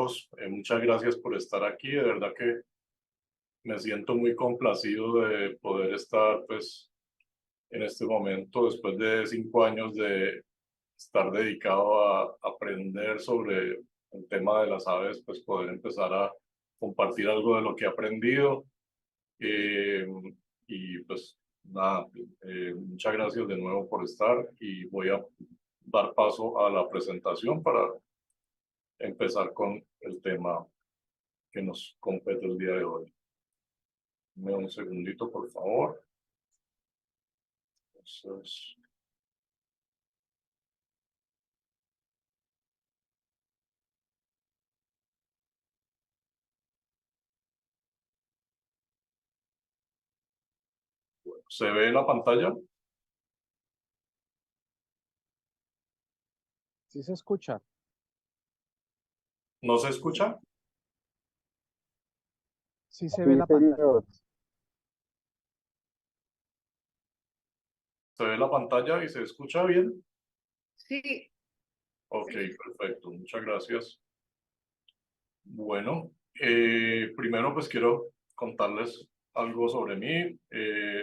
todos. Muchas gracias por estar aquí. De verdad que me siento muy complacido de poder estar pues en este momento, después de 5 años de estar dedicado a aprender sobre el tema de las aves, pues poder empezar a compartir algo de lo que he aprendido. Eh, y pues nada, muchas gracias de nuevo por estar y voy a dar paso a la presentación para empezar con el tema que nos compete el día de hoy. Dame un segundito, por favor. Entonces, ¿se ve la pantalla? Sí se escucha. ¿No se escucha? Sí se ve la pantalla. ¿Se ve la pantalla y se escucha bien? Sí. Ok, perfecto. Muchas gracias. Bueno, primero pues quiero contarles algo sobre mí.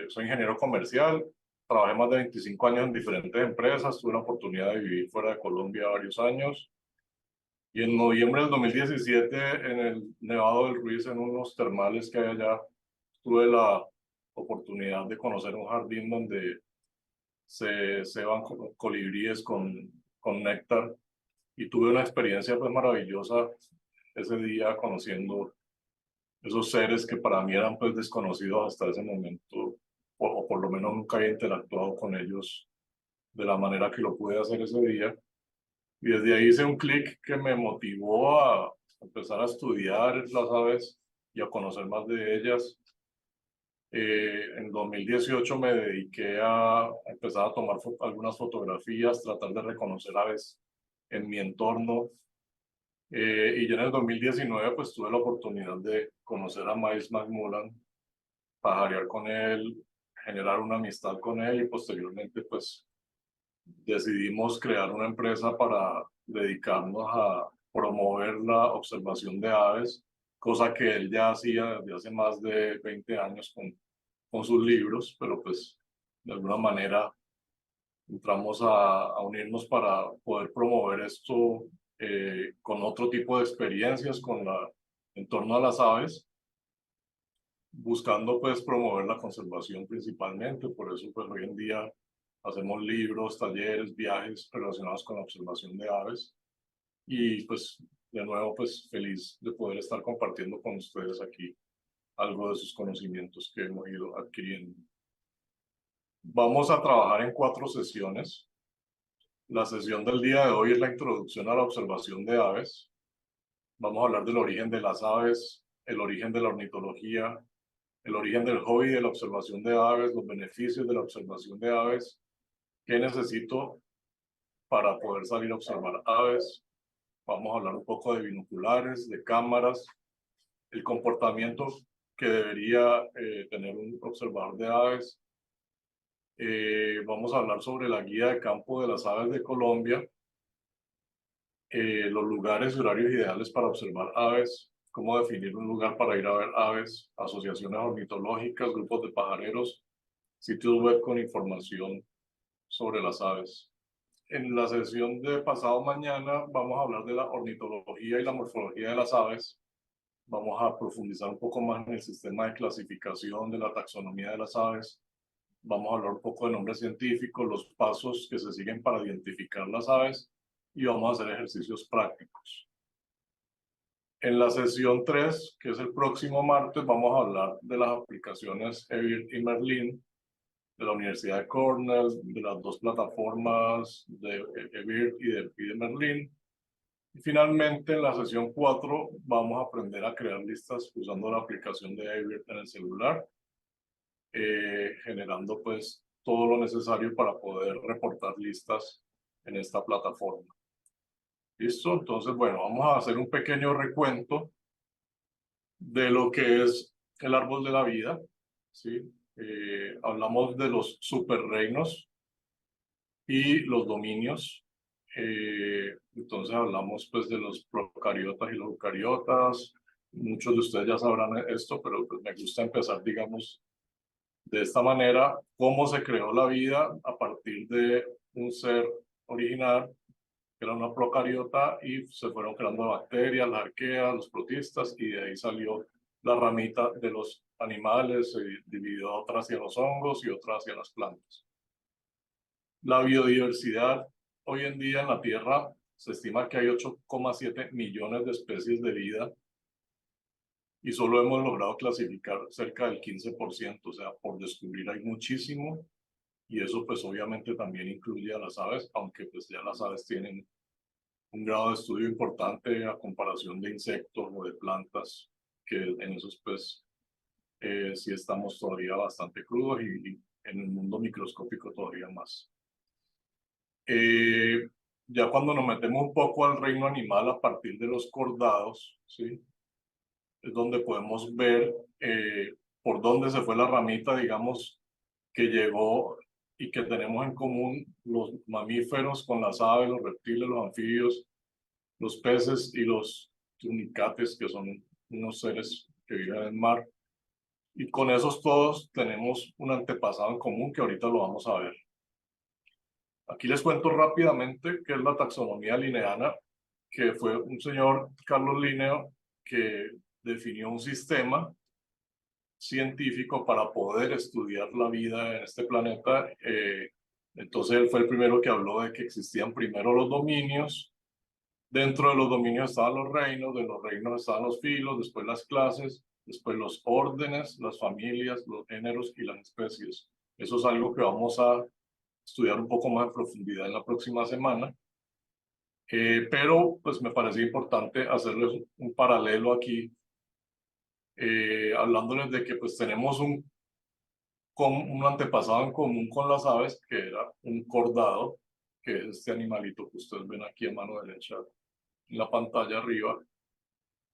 Soy ingeniero comercial. Trabajé más de 25 años en diferentes empresas. Tuve la oportunidad de vivir fuera de Colombia varios años. Y en noviembre del 2017, en el Nevado del Ruiz, en unos termales que hay allá, tuve la oportunidad de conocer un jardín donde se van colibríes con néctar. Y tuve una experiencia pues maravillosa ese día conociendo esos seres que para mí eran pues desconocidos hasta ese momento, o por lo menos nunca había interactuado con ellos de la manera que lo pude hacer ese día. Y desde ahí hice un clic que me motivó a empezar a estudiar las aves y a conocer más de ellas. En 2018 me dediqué a empezar a tomar algunas fotografías, tratar de reconocer aves en mi entorno. Y ya en el 2019 pues tuve la oportunidad de conocer a Miles McMullen, pajarear con él, generar una amistad con él y posteriormente pues decidimos crear una empresa para dedicarnos a promover la observación de aves, cosa que él ya hacía desde hace más de 20 años con sus libros, pero pues de alguna manera entramos a unirnos para poder promover esto con otro tipo de experiencias en torno a las aves, buscando pues promover la conservación principalmente. Por eso pues hoy en día hacemos libros, talleres, viajes relacionados con la observación de aves y pues de nuevo pues feliz de poder estar compartiendo con ustedes aquí algo de sus conocimientos que hemos ido adquiriendo. Vamos a trabajar en 4 sesiones. La sesión del día de hoy es la introducción a la observación de aves. Vamos a hablar del origen de las aves, el origen de la ornitología, el origen del hobby de la observación de aves, los beneficios de la observación de aves, qué necesito para poder salir a observar aves. Vamos a hablar un poco de binoculares, de cámaras, el comportamiento que debería tener un observador de aves. Vamos a hablar sobre la guía de campo de las aves de Colombia, los lugares y horarios ideales para observar aves, cómo definir un lugar para ir a ver aves, asociaciones ornitológicas, grupos de pajareros, sitios web con información sobre las aves. En la sesión de pasado mañana vamos a hablar de la ornitología y la morfología de las aves. Vamos a profundizar un poco más en el sistema de clasificación de la taxonomía de las aves. Vamos a hablar un poco de nombres científicos, los pasos que se siguen para identificar las aves y vamos a hacer ejercicios prácticos. En la sesión 3, que es el próximo martes, vamos a hablar de las aplicaciones eBird y Merlin de la Universidad de Cornell, de las 2 plataformas de eBird y de Merlin. Y finalmente, en la sesión 4, vamos a aprender a crear listas usando la aplicación de eBird en el celular, generando pues todo lo necesario para poder reportar listas en esta plataforma. ¿Listo? Entonces, bueno, vamos a hacer un pequeño recuento de lo que es el árbol de la vida, ¿sí? Hablamos de los superreinos y los dominios. Entonces hablamos pues de los procariotas y los eucariotas. Muchos de ustedes ya sabrán esto, pero pues me gusta empezar, digamos, de esta manera, cómo se creó la vida a partir de un ser original, que era una procariota, y se fueron creando bacterias, las arqueas, los protistas, y de ahí salió la ramita de los animales, se dividió otras hacia los hongos y otras hacia las plantas. La biodiversidad hoy en día en la Tierra se estima que hay 8,7 millones de especies de vida y solo hemos logrado clasificar cerca del 15%, o sea, por descubrir hay muchísimo, y eso pues obviamente también incluye a las aves, aunque pues ya las aves tienen un grado de estudio importante a comparación de insectos o de plantas, que en esos pues sí estamos todavía bastante crudos y en el mundo microscópico todavía más. Ya cuando nos metemos un poco al reino animal a partir de los cordados, ¿sí? Es donde podemos ver por dónde se fue la ramita, digamos, que llegó y que tenemos en común los mamíferos con las aves, los reptiles, los anfibios, los peces y los tunicates, que son unos seres que viven en el mar. Y con esos todos tenemos un antepasado en común que ahorita lo vamos a ver. Aquí les cuento rápidamente qué es la taxonomía linneana, que fue un señor, Carlos Linneo, que definió un sistema científico para poder estudiar la vida en este planeta. Entonces él fue el primero que habló de que existían primero los dominios, dentro de los dominios estaban los reinos, de los reinos estaban los filos, después las clases, después los órdenes, las familias, los géneros y las especies. Eso es algo que vamos a estudiar un poco más en profundidad en la próxima semana. Pero pues me parece importante hacerles un paralelo aquí, hablándoles de que pues tenemos un antepasado en común con las aves, que era un cordado, que es este animalito que ustedes ven aquí a mano derecha en la pantalla arriba,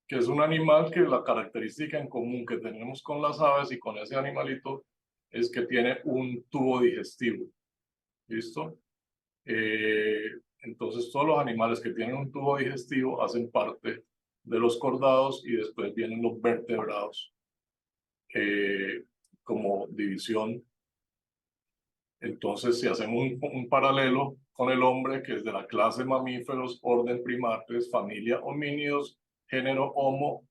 que es un animal que la característica en común que tenemos con las aves y con ese animalito es que tiene un tubo digestivo. ¿Listo? Entonces todos los animales que tienen un tubo digestivo hacen parte de los cordados y después vienen los vertebrados como división. Entonces, si hacemos un paralelo con el hombre, que es de la clase mamíferos, orden primates, familia homínidos, género Homo,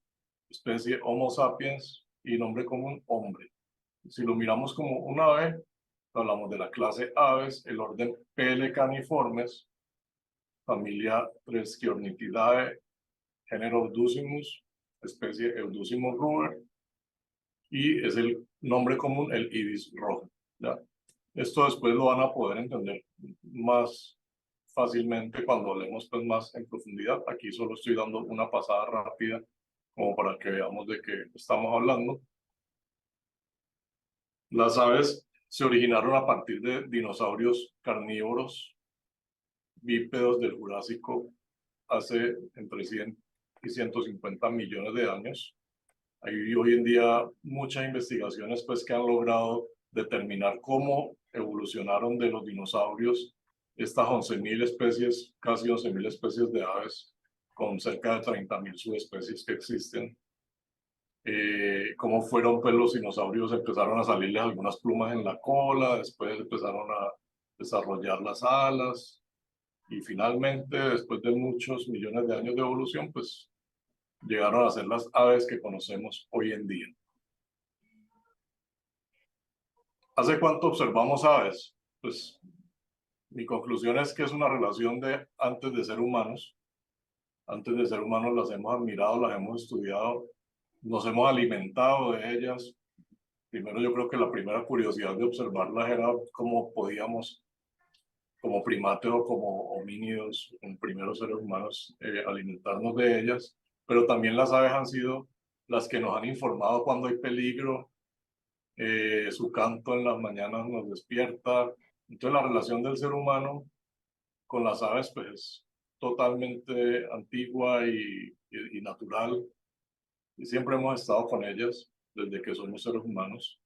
especie Homo sapiens y nombre común hombre. Si lo miramos como un ave, hablamos de la clase aves, el orden Pelecaniformes, familia Treschionitidae, género Eudusimus, especie Eudusimus ruber, y es el nombre común el ibis rojo. ¿Ya? Esto después lo van a poder entender más fácilmente cuando hablemos pues más en profundidad. Aquí solo estoy dando una pasada rápida como para que veamos de qué estamos hablando. Las aves se originaron a partir de dinosaurios carnívoros bípedos del Jurásico hace entre 100 y 150 millones de años. Hay hoy en día muchas investigaciones pues, que han logrado determinar cómo evolucionaron de los dinosaurios estas 11.000 especies, casi 11.000 especies de aves, con cerca de 30.000 subespecies que existen. Cómo fueron pues, los dinosaurios, empezaron a salirles algunas plumas en la cola, después empezaron a desarrollar las alas, y finalmente, después de muchos millones de años de evolución, pues llegaron a ser las aves que conocemos hoy en día. ¿Hace cuánto observamos aves? Pues mi conclusión es que es una relación de antes de ser humanos. Antes de ser humanos las hemos admirado, las hemos estudiado, nos hemos alimentado de ellas. Primero yo creo que la primera curiosidad de observarlas era cómo podíamos, como primates o como homínidos, como primeros seres humanos, alimentarnos de ellas. Pero también las aves han sido las que nos han informado cuando hay peligro. Su canto en las mañanas nos despierta. Entonces la relación del ser humano con las aves pues es totalmente antigua y natural, y siempre hemos estado con ellas desde que somos seres humanos.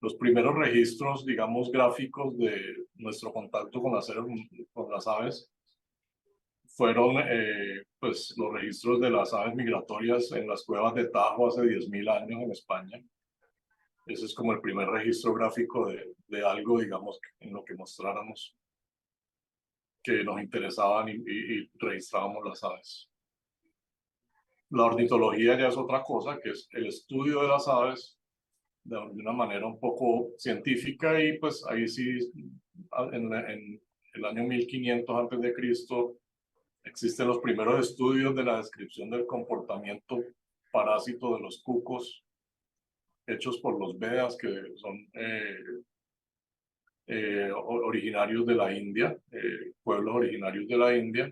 Los primeros registros, digamos, gráficos de nuestro contacto con las aves fueron pues, los registros de las aves migratorias en las cuevas de Tajo hace 10.000 años en España. Ese es como el primer registro gráfico de algo, digamos, en lo que mostráramos que nos interesaban y registrábamos las aves. La ornitología ya es otra cosa, que es el estudio de las aves de una manera un poco científica, y pues ahí sí, en el año 1500 antes de Cristo, existen los primeros estudios de la descripción del comportamiento parásito de los cucos, hechos por los Vedas, que son originarios de la India, pueblos originarios de la India.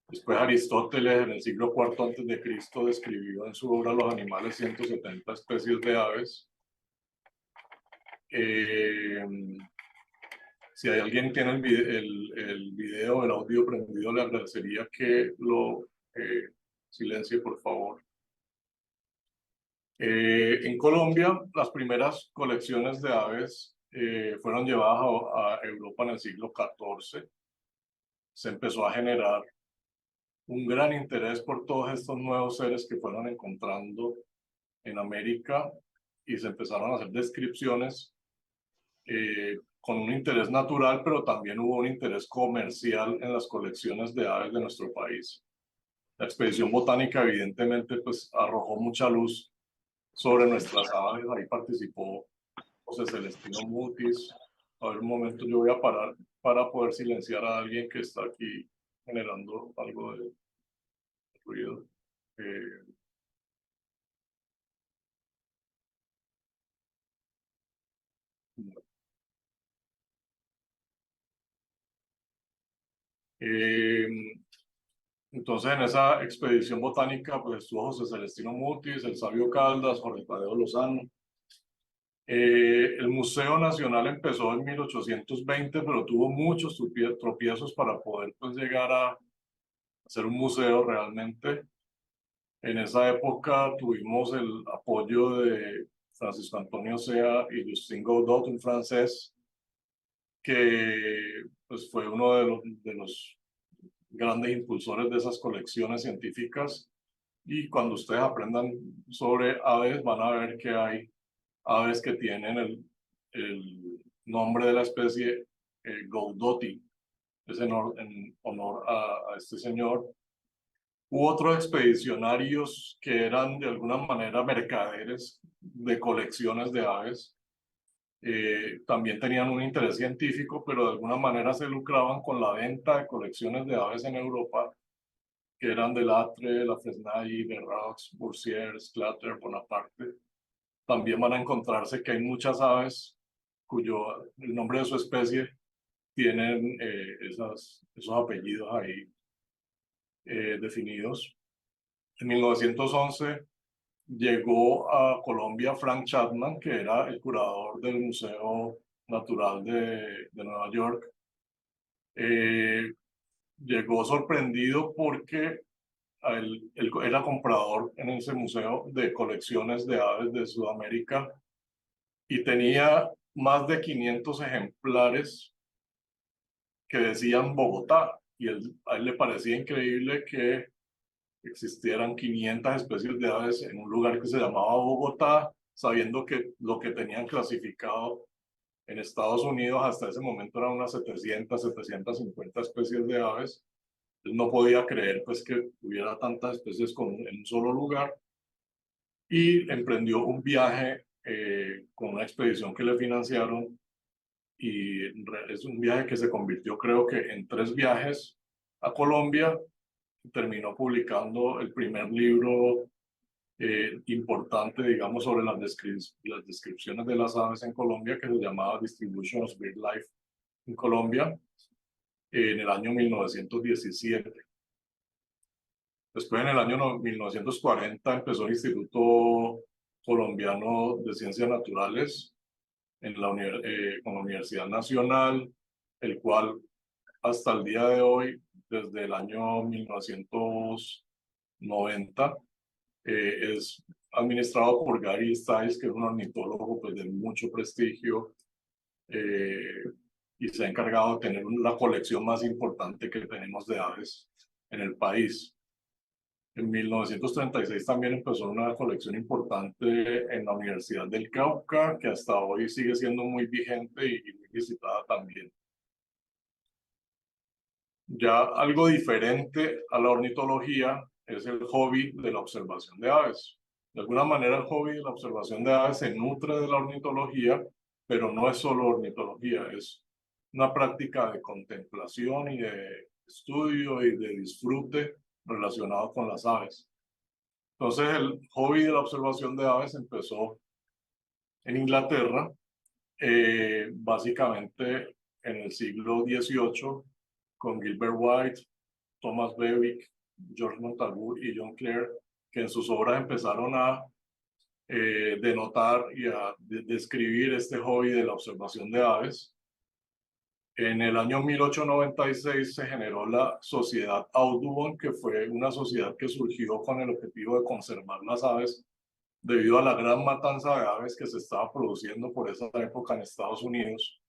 Después Aristóteles, en el siglo IV antes de Cristo, describió en su obra Los animales 170 especies de aves. Si hay alguien que tiene el video, el audio prendido, le agradecería que lo silencie, por favor. En Colombia, las primeras colecciones de aves fueron llevadas a Europa en el siglo XIV. Se empezó a generar un gran interés por todos estos nuevos seres que fueron encontrando en América, y se empezaron a hacer descripciones con un interés natural, pero también hubo un interés comercial en las colecciones de aves de nuestro país. La expedición botánica evidentemente pues arrojó mucha luz sobre nuestras aves. Ahí participó José Celestino Mutis. A ver, un momento, yo voy a parar para poder silenciar a alguien que está aquí generando algo de ruido. Eh, entonces, en esa expedición botánica, pues estuvo José Celestino Mutis, el Sabio Caldas, Jorge Tadeo Lozano. El Museo Nacional empezó en 1820, pero tuvo muchos tropiezos para poder pues, llegar a ser un museo realmente. En esa época tuvimos el apoyo de Francisco Antonio Sea y Justin Godot, un francés, que pues, fue uno de los grandes impulsores de esas colecciones científicas. Y cuando ustedes aprendan sobre aves, van a ver que hay aves que tienen el nombre de la especie Gaudoti, es en honor a este señor. Hubo otros expedicionarios que eran de alguna manera mercaderes de colecciones de aves. También tenían un interés científico, pero de alguna manera se lucraban con la venta de colecciones de aves en Europa, que eran de Latre, La Fresnaye, de Raux, Boursiers, Clatter, Bonaparte. También van a encontrarse que hay muchas aves cuyo el nombre de su especie tienen esos apellidos ahí definidos. En 1911 llegó a Colombia Frank Chapman, que era el curador del Museo Natural de Nueva York. Llegó sorprendido porque él era comprador en ese museo de colecciones de aves de Sudamérica y tenía más de 500 ejemplares que decían Bogotá, y a él le parecía increíble que existieran 500 especies de aves en un lugar que se llamaba Bogotá, sabiendo que lo que tenían clasificado en Estados Unidos hasta ese momento eran unas 700, 750 especies de aves. Él no podía creer pues que hubiera tantas especies en un solo lugar, y emprendió un viaje con una expedición que le financiaron, y es un viaje que se convirtió, creo que en 3 viajes a Colombia. Terminó publicando el primer libro importante, digamos, sobre las descripciones de las aves en Colombia, que se llamaba Distribution of BirdLife en Colombia, en el año 1917. Después, en el año 1940, empezó el Instituto Colombiano de Ciencias Naturales con la Universidad Nacional, el cual hasta el día de hoy, desde el año 1990, es administrado por Gary Stiles, que es un ornitólogo pues, de mucho prestigio, y se ha encargado de tener la colección más importante que tenemos de aves en el país. En 1936 también empezó una colección importante en la Universidad del Cauca, que hasta hoy sigue siendo muy vigente y muy visitada también. Ya algo diferente a la ornitología es el hobby de la observación de aves. De alguna manera el hobby de la observación de aves se nutre de la ornitología, pero no es solo ornitología, es una práctica de contemplación y de estudio y de disfrute relacionado con las aves. Entonces el hobby de la observación de aves empezó en Inglaterra, básicamente en el siglo XVIII, con Gilbert White, Thomas Bewick, George Montagu y John Clare, que en sus obras empezaron a denotar y a describir este hobby de la observación de aves. En el año 1896 se generó la Sociedad Audubon, que fue una sociedad que surgió con el objetivo de conservar las aves debido a la gran matanza de aves que se estaba produciendo por esa época en Estados Unidos,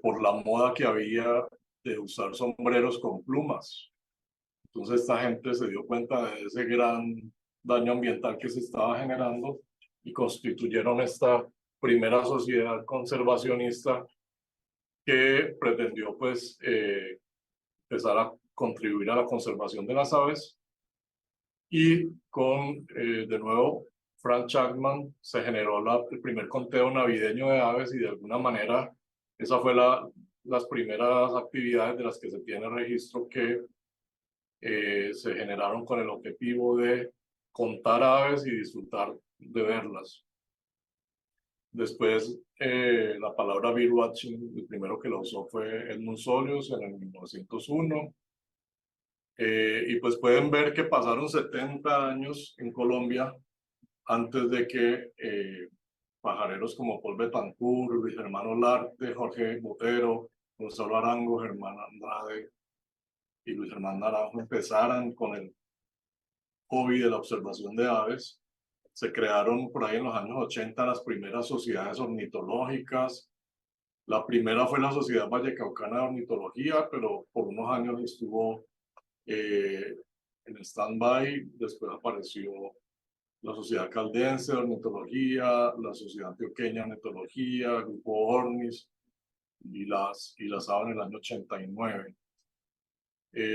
por la moda que había de usar sombreros con plumas. Entonces esta gente se dio cuenta de ese gran daño ambiental que se estaba generando y constituyeron esta primera sociedad conservacionista que pretendió pues empezar a contribuir a la conservación de las aves. Y con, de nuevo, Frank Chapman se generó el primer conteo navideño de aves y de alguna manera esa fue las primeras actividades de las que se tiene registro que se generaron con el objetivo de contar aves y disfrutar de verlas. Después, la palabra birdwatching, el primero que la usó fue Edmund Solius en el 1901. Y pues pueden ver que pasaron 70 años en Colombia antes de que pajareros como Paul Betancourt, Luis Germán Olarte, Jorge Botero, Gonzalo Arango, Germán Andrade y Luis Germán Naranjo empezaran con el hobby de la observación de aves. Se crearon por ahí en los años 80 las primeras sociedades ornitológicas. La primera fue la Sociedad Vallecaucana de Ornitología, pero por unos años estuvo en stand-by. Después apareció la Sociedad Caldense de Ornitología, la Sociedad Antioqueña de Ornitología, el Grupo Ornis y las ABA en el año 89.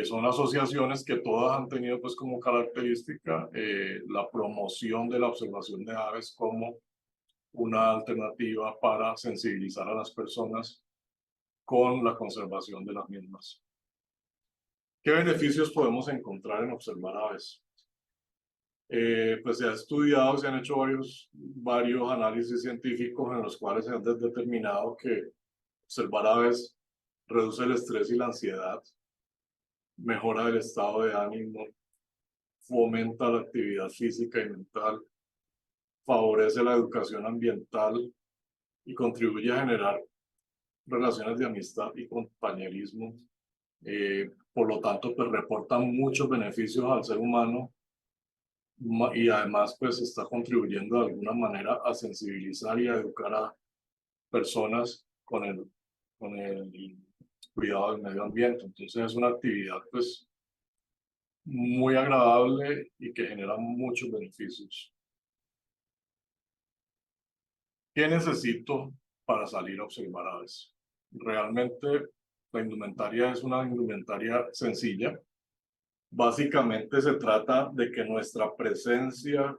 Son asociaciones que todas han tenido pues como característica la promoción de la observación de aves como una alternativa para sensibilizar a las personas con la conservación de las mismas. ¿Qué beneficios podemos encontrar en observar aves? Pues se ha estudiado, se han hecho varios análisis científicos en los cuales se ha determinado que observar aves reduce el estrés y la ansiedad, mejora el estado de ánimo, fomenta la actividad física y mental, favorece la educación ambiental y contribuye a generar relaciones de amistad y compañerismo. Por lo tanto, pues reportan muchos beneficios al ser humano y además pues está contribuyendo de alguna manera a sensibilizar y a educar a personas con el cuidado del medio ambiente. Entonces es una actividad pues muy agradable y que genera muchos beneficios. ¿Qué necesito para salir a observar aves? Realmente la indumentaria es una indumentaria sencilla. Básicamente se trata de que nuestra presencia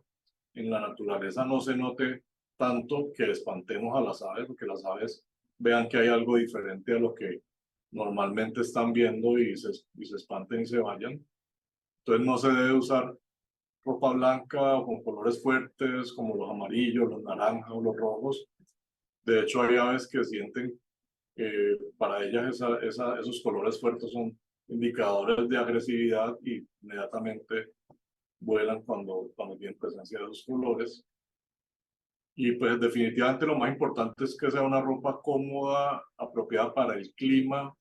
en la naturaleza no se note tanto que espantemos a las aves, porque las aves vean que hay algo diferente a lo que normalmente están viendo y se espanten y se vayan. Entonces no se debe usar ropa blanca o con colores fuertes como los amarillos, los naranjas o los rojos. De hecho hay aves que sienten para ellas esos colores fuertes son indicadores de agresividad y inmediatamente vuelan cuando tienen presencia de esos colores. Y pues definitivamente lo más importante es que sea una ropa cómoda, apropiada para el clima.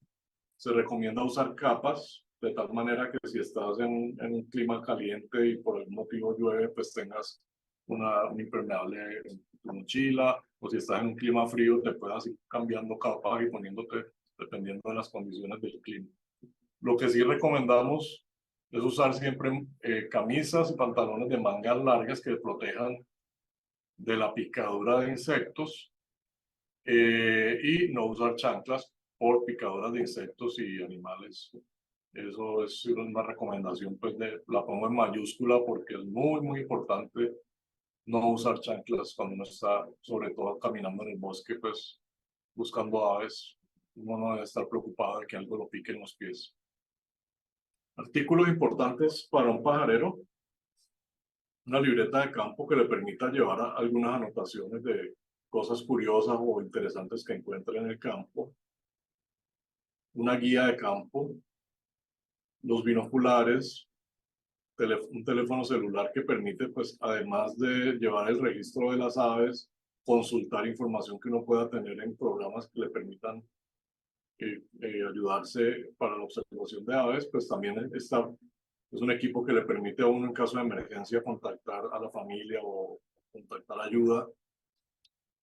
Se recomienda usar capas, de tal manera que si estás en un clima caliente y por algún motivo llueve, pues tengas un impermeable en tu mochila, o si estás en un clima frío, te puedas ir cambiando capas y poniéndote dependiendo de las condiciones del clima. Lo que sí recomendamos es usar siempre camisas y pantalones de mangas largas que protejan de la picadura de insectos y no usar chanclas por picaduras de insectos y animales. Eso es una recomendación, pues la pongo en mayúscula porque es muy, muy importante no usar chanclas cuando uno está, sobre todo caminando en el bosque, pues buscando aves. Uno no debe estar preocupado de que algo lo pique en los pies. Artículos importantes para un pajarero: una libreta de campo que le permita llevar algunas anotaciones de cosas curiosas o interesantes que encuentre en el campo, una guía de campo, los binoculares, un teléfono celular que permite, pues, además de llevar el registro de las aves, consultar información que uno pueda tener en programas que le permitan ayudarse para la observación de aves. Pues también es un equipo que le permite a uno en caso de emergencia contactar a la familia o contactar ayuda.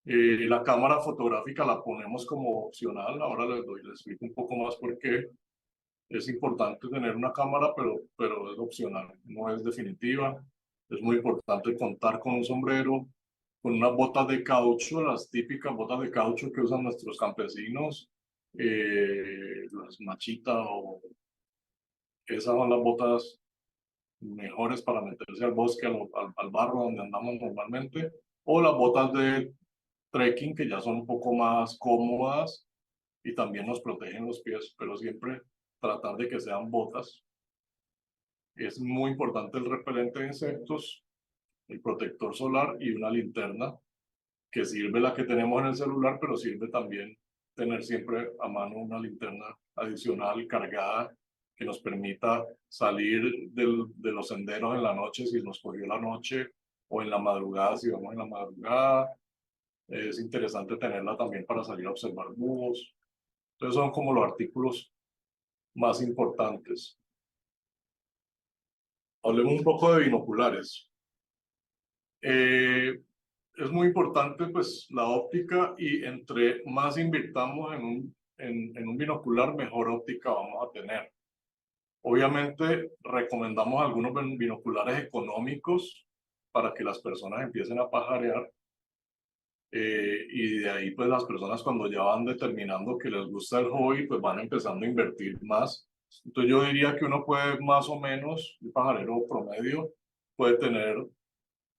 La cámara fotográfica la ponemos como opcional. Ahora les explico un poco más por qué. Es importante tener una cámara, pero es opcional, no es definitiva. Es muy importante contar con un sombrero, con unas botas de caucho, las típicas botas de caucho que usan nuestros campesinos, las machitas, o esas son las botas mejores para meterse al bosque, al barro donde andamos normalmente, o las botas de trekking que ya son un poco más cómodas y también nos protegen los pies, pero siempre tratar de que sean botas. Es muy importante el repelente de insectos, el protector solar y una linterna, que sirve la que tenemos en el celular, pero sirve también tener siempre a mano una linterna adicional cargada que nos permita salir de los senderos en la noche si nos cogió la noche, o en la madrugada si vamos en la madrugada. Es interesante tenerla también para salir a observar búhos. Entonces son como los artículos más importantes. Hablemos un poco de binoculares. Es muy importante, pues, la óptica, y entre más invirtamos en un binocular, mejor óptica vamos a tener. Obviamente recomendamos algunos binoculares económicos para que las personas empiecen a pajarear, y de ahí pues las personas, cuando ya van determinando que les gusta el hobby, pues van empezando a invertir más. Entonces yo diría que uno puede más o menos, un pajarero promedio puede tener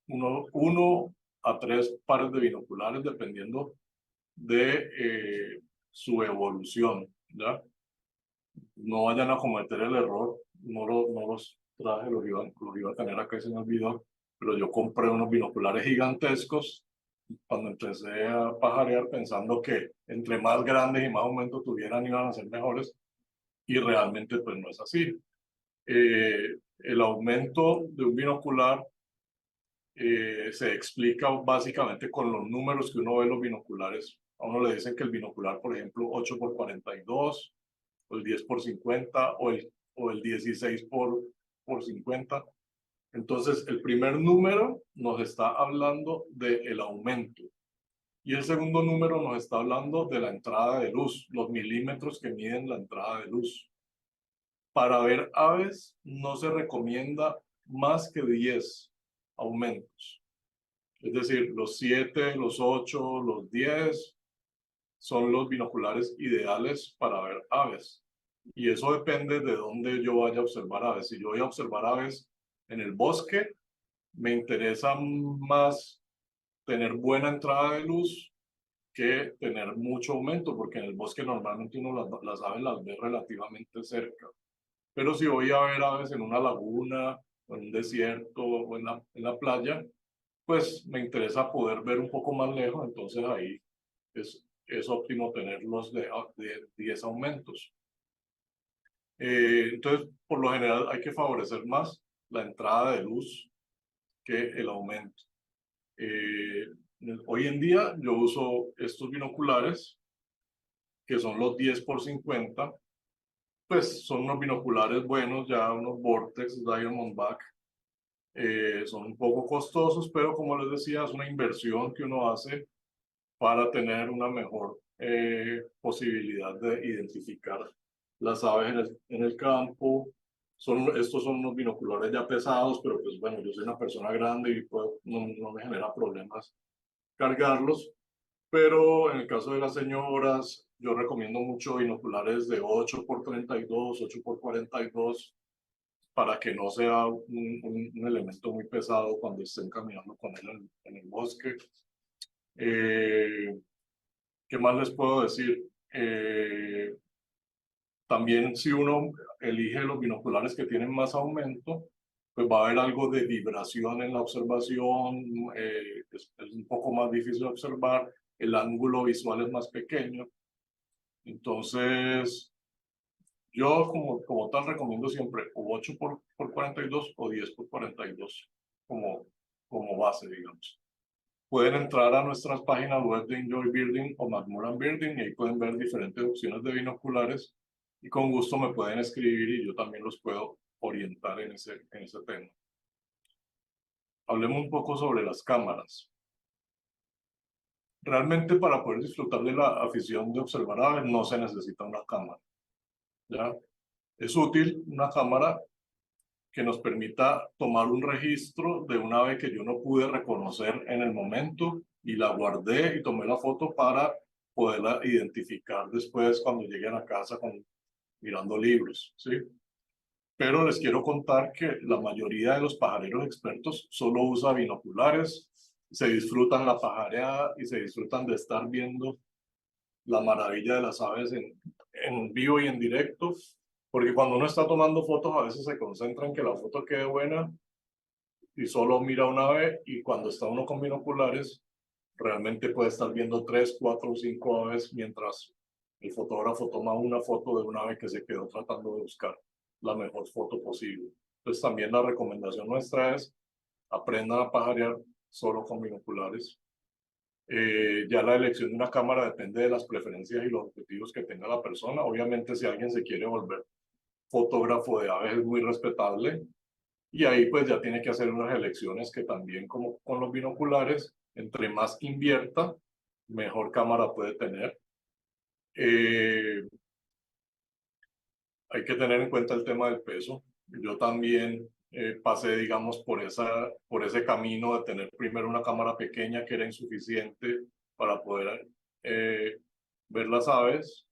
uno a tres pares de binoculares dependiendo de su evolución, ¿ya? No vayan a cometer el error. No los traje, los iba a tener acá y se me olvidó, pero yo compré unos binoculares gigantescos cuando empecé a pajarear, pensando que entre más grandes y más aumento tuvieran iban a ser mejores, y realmente pues no es así. El aumento de un binocular se explica básicamente con los números que uno ve en los binoculares. A uno le dicen que el binocular, por ejemplo, 8x42, o el 10x50, o el 16x50. Entonces, el primer número nos está hablando del aumento, y el segundo número nos está hablando de la entrada de luz, los milímetros que miden la entrada de luz. Para ver aves no se recomienda más que 10 aumentos. Es decir, los 7, los 8, los 10 son los binoculares ideales para ver aves. Y eso depende de dónde yo vaya a observar aves. Si yo voy a observar aves en el bosque, me interesa más tener buena entrada de luz que tener mucho aumento, porque en el bosque normalmente uno las aves las ve relativamente cerca. Pero si voy a ver aves en una laguna, o en un desierto, o en la playa, pues me interesa poder ver un poco más lejos. Entonces ahí es óptimo tenerlos de 10 aumentos. Entonces, por lo general hay que favorecer más la entrada de luz que el aumento. Hoy en día yo uso estos binoculares, que son los 10x50. Pues son unos binoculares buenos, ya unos Vortex Diamondback. Son un poco costosos, pero como les decía, es una inversión que uno hace para tener una mejor posibilidad de identificar las aves en el campo. Estos son unos binoculares ya pesados, pero pues bueno, yo soy una persona grande y no me genera problemas cargarlos. Pero en el caso de las señoras, yo recomiendo mucho binoculares de 8x32, 8x42, para que no sea un elemento muy pesado cuando estén caminando con él en el bosque. ¿Qué más les puedo decir? También si uno elige los binoculares que tienen más aumento, pues va a haber algo de vibración en la observación, es un poco más difícil de observar, el ángulo visual es más pequeño. Entonces, yo como tal recomiendo siempre o 8x42 o 10x42 como base, digamos. Pueden entrar a nuestras páginas web de Enjoy Birding o McMurran Birding y ahí pueden ver diferentes opciones de binoculares y con gusto me pueden escribir y yo también los puedo orientar en ese tema. Hablemos un poco sobre las cámaras. Realmente para poder disfrutar de la afición de observar aves no se necesita una cámara, ¿ya? Es útil una cámara que nos permita tomar un registro de un ave que yo no pude reconocer en el momento y la guardé y tomé la foto para poderla identificar después cuando llegue a la casa mirando libros, ¿sí? Pero les quiero contar que la mayoría de los pajareros expertos solo usa binoculares, se disfrutan la pajareada y se disfrutan de estar viendo la maravilla de las aves en vivo y en directo, porque cuando uno está tomando fotos a veces se concentra en que la foto quede buena y solo mira una ave, y cuando está uno con binoculares realmente puede estar viendo 3, 4 o 5 aves mientras el fotógrafo toma una foto de un ave que se quedó tratando de buscar la mejor foto posible. Entonces también la recomendación nuestra es aprendan a pajarear solo con binoculares. Ya la elección de una cámara depende de las preferencias y los objetivos que tenga la persona. Obviamente si alguien se quiere volver fotógrafo de aves es muy respetable y ahí pues ya tiene que hacer unas elecciones que también como con los binoculares, entre más invierta, mejor cámara puede tener. Hay que tener en cuenta el tema del peso. Yo también pasé, digamos, por ese camino de tener primero una cámara pequeña que era insuficiente para poder ver las aves.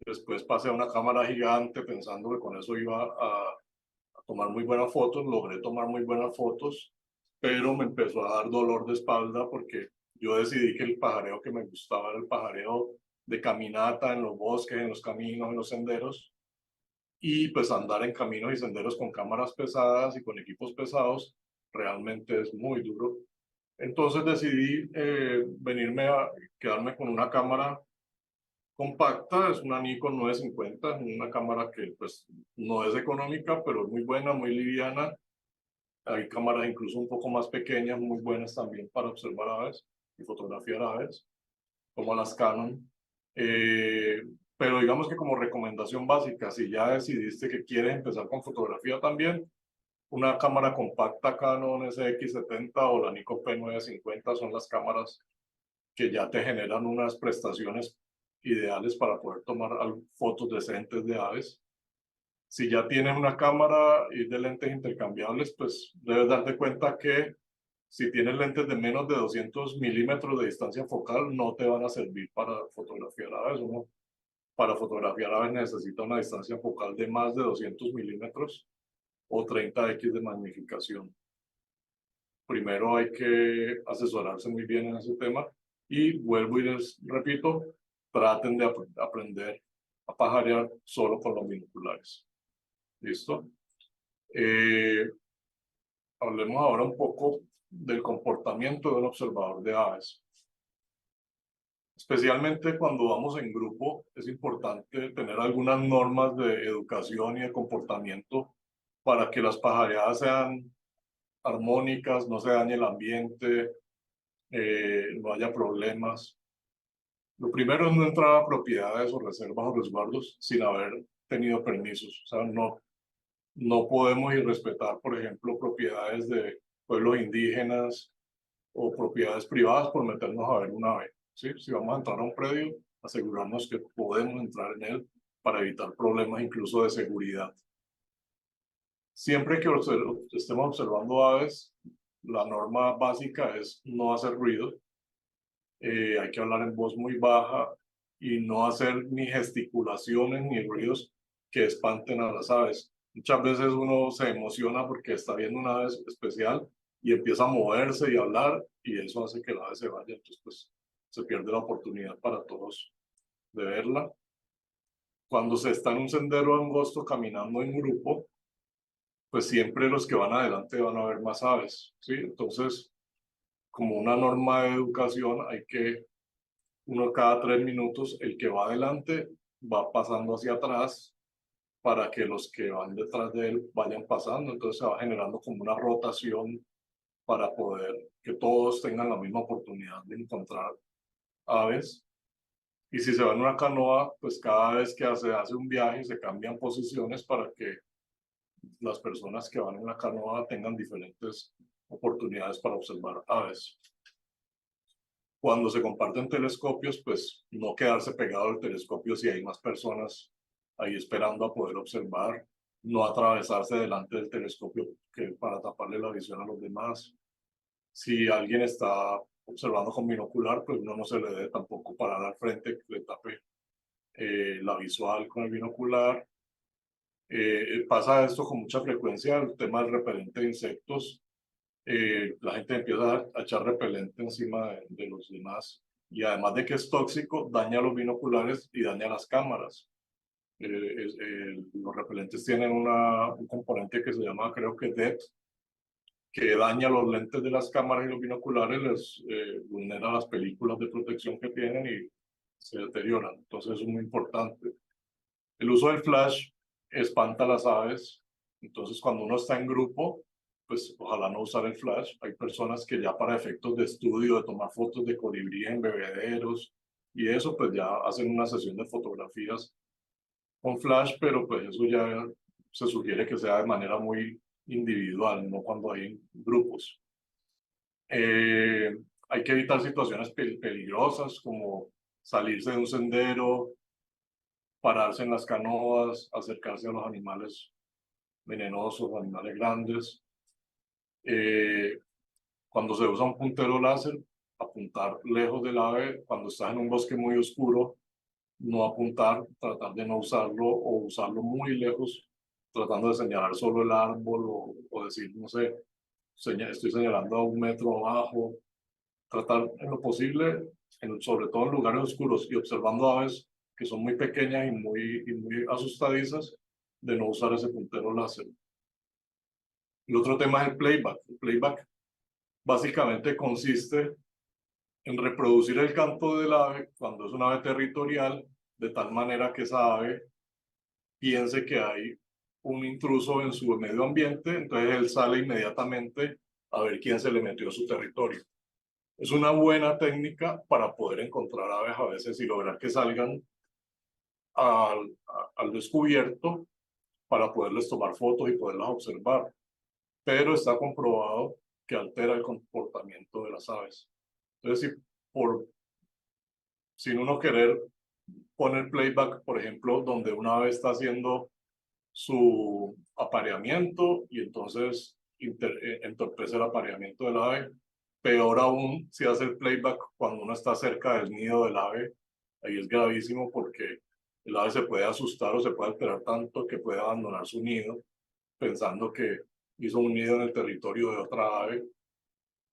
Después pasé a una cámara gigante pensando que con eso iba a tomar muy buenas fotos. Logré tomar muy buenas fotos, pero me empezó a dar dolor de espalda porque yo decidí que el pajareo que me gustaba era el pajareo de caminata en los bosques, en los caminos, en los senderos. Y pues andar en caminos y senderos con cámaras pesadas y con equipos pesados realmente es muy duro. Entonces decidí quedarme con una cámara compacta, es una Nikon 950, una cámara que pues no es económica, pero es muy buena, muy liviana. Hay cámaras incluso un poco más pequeñas, muy buenas también para observar aves y fotografiar aves, como las Canon. Eh, pero digamos que como recomendación básica, si ya decidiste que quieres empezar con fotografía también, una cámara compacta Canon SX70 o la Nikon P950 son las cámaras que ya te generan unas prestaciones ideales para poder tomar fotos decentes de aves. Si ya tienes una cámara y de lentes intercambiables, pues debes darte cuenta que si tienes lentes de menos de 200 milímetros de distancia focal, no te van a servir para fotografiar aves. Uno para fotografiar aves necesita una distancia focal de más de 200 milímetros o 30x de magnificación. Primero hay que asesorarse muy bien en ese tema y vuelvo y les repito, traten de aprender a pajarear solo con los binoculares. ¿Listo? Hablemos ahora un poco del comportamiento de un observador de aves. Especialmente cuando vamos en grupo, es importante tener algunas normas de educación y de comportamiento para que las pajareadas sean armónicas, no se dañe el ambiente, no haya problemas. Lo primero es no entrar a propiedades o reservas o resguardos sin haber tenido permisos. O sea, no podemos irrespetar, por ejemplo, propiedades de pueblos indígenas o propiedades privadas por meternos a ver una ave. ¿Sí? Si vamos a entrar a un predio, asegurarnos que podemos entrar en él para evitar problemas incluso de seguridad. Siempre que estemos observando aves, la norma básica es no hacer ruido. Hay que hablar en voz muy baja y no hacer ni gesticulaciones ni ruidos que espanten a las aves. Muchas veces uno se emociona porque está viendo una ave especial y empieza a moverse y a hablar, y eso hace que la ave se vaya. Entonces, pues, se pierde la oportunidad para todos de verla. Cuando se está en un sendero angosto caminando en grupo, pues siempre los que van adelante van a ver más aves, ¿sí? Entonces, como una norma de educación, hay que uno cada 3 minutos, el que va adelante va pasando hacia atrás para que los que van detrás de él vayan pasando. Entonces se va generando como una rotación para poder que todos tengan la misma oportunidad de encontrar aves. Y si se va en una canoa, pues cada vez que se hace un viaje se cambian posiciones para que las personas que van en la canoa tengan diferentes oportunidades para observar aves. Cuando se comparten telescopios, pues no quedarse pegado al telescopio si hay más personas ahí esperando a poder observar, no atravesarse delante del telescopio para taparle la visión a los demás. Si alguien está observando con binocular, pues uno no se le debe tampoco parar al frente que le tape la visual con el binocular. Pasa esto con mucha frecuencia, el tema del repelente de insectos. La gente empieza a echar repelente encima de los demás, y además de que es tóxico, daña los binoculares y daña las cámaras. Los repelentes tienen un componente que se llama, creo que DET, que daña los lentes de las cámaras y los binoculares, les vulnera las películas de protección que tienen y se deterioran. Entonces es muy importante. El uso del flash espanta a las aves. Entonces, cuando uno está en grupo, pues ojalá no usar el flash. Hay personas que ya para efectos de estudio, de tomar fotos de colibrí en bebederos y eso, pues ya hacen una sesión de fotografías con flash, pero pues eso ya se sugiere que sea de manera muy individual, no cuando hay grupos. Hay que evitar situaciones peligrosas como salirse de un sendero, pararse en las canoas, acercarse a los animales venenosos, animales grandes. Cuando se usa un puntero láser, apuntar lejos del ave. Cuando estás en un bosque muy oscuro, no apuntar, tratar de no usarlo o usarlo muy lejos, tratando de señalar solo el árbol o decir, no sé, estoy señalando a 1 metro abajo. Tratar en lo posible, sobre todo en lugares oscuros y observando aves que son muy pequeñas y muy asustadizas, de no usar ese puntero láser. El otro tema es el playback. El playback básicamente consiste en reproducir el canto del ave cuando es un ave territorial, de tal manera que esa ave piense que hay un intruso en su medio ambiente, entonces él sale inmediatamente a ver quién se le metió a su territorio. Es una buena técnica para poder encontrar aves a veces y lograr que salgan al descubierto para poderles tomar fotos y poderlas observar. Pero está comprobado que altera el comportamiento de las aves. Entonces, sin uno querer poner playback, por ejemplo, donde una ave está haciendo su apareamiento y entonces entorpece el apareamiento del ave. Peor aún si hace el playback cuando uno está cerca del nido del ave, ahí es gravísimo porque el ave se puede asustar o se puede alterar tanto que puede abandonar su nido pensando que hizo un nido en el territorio de otra ave.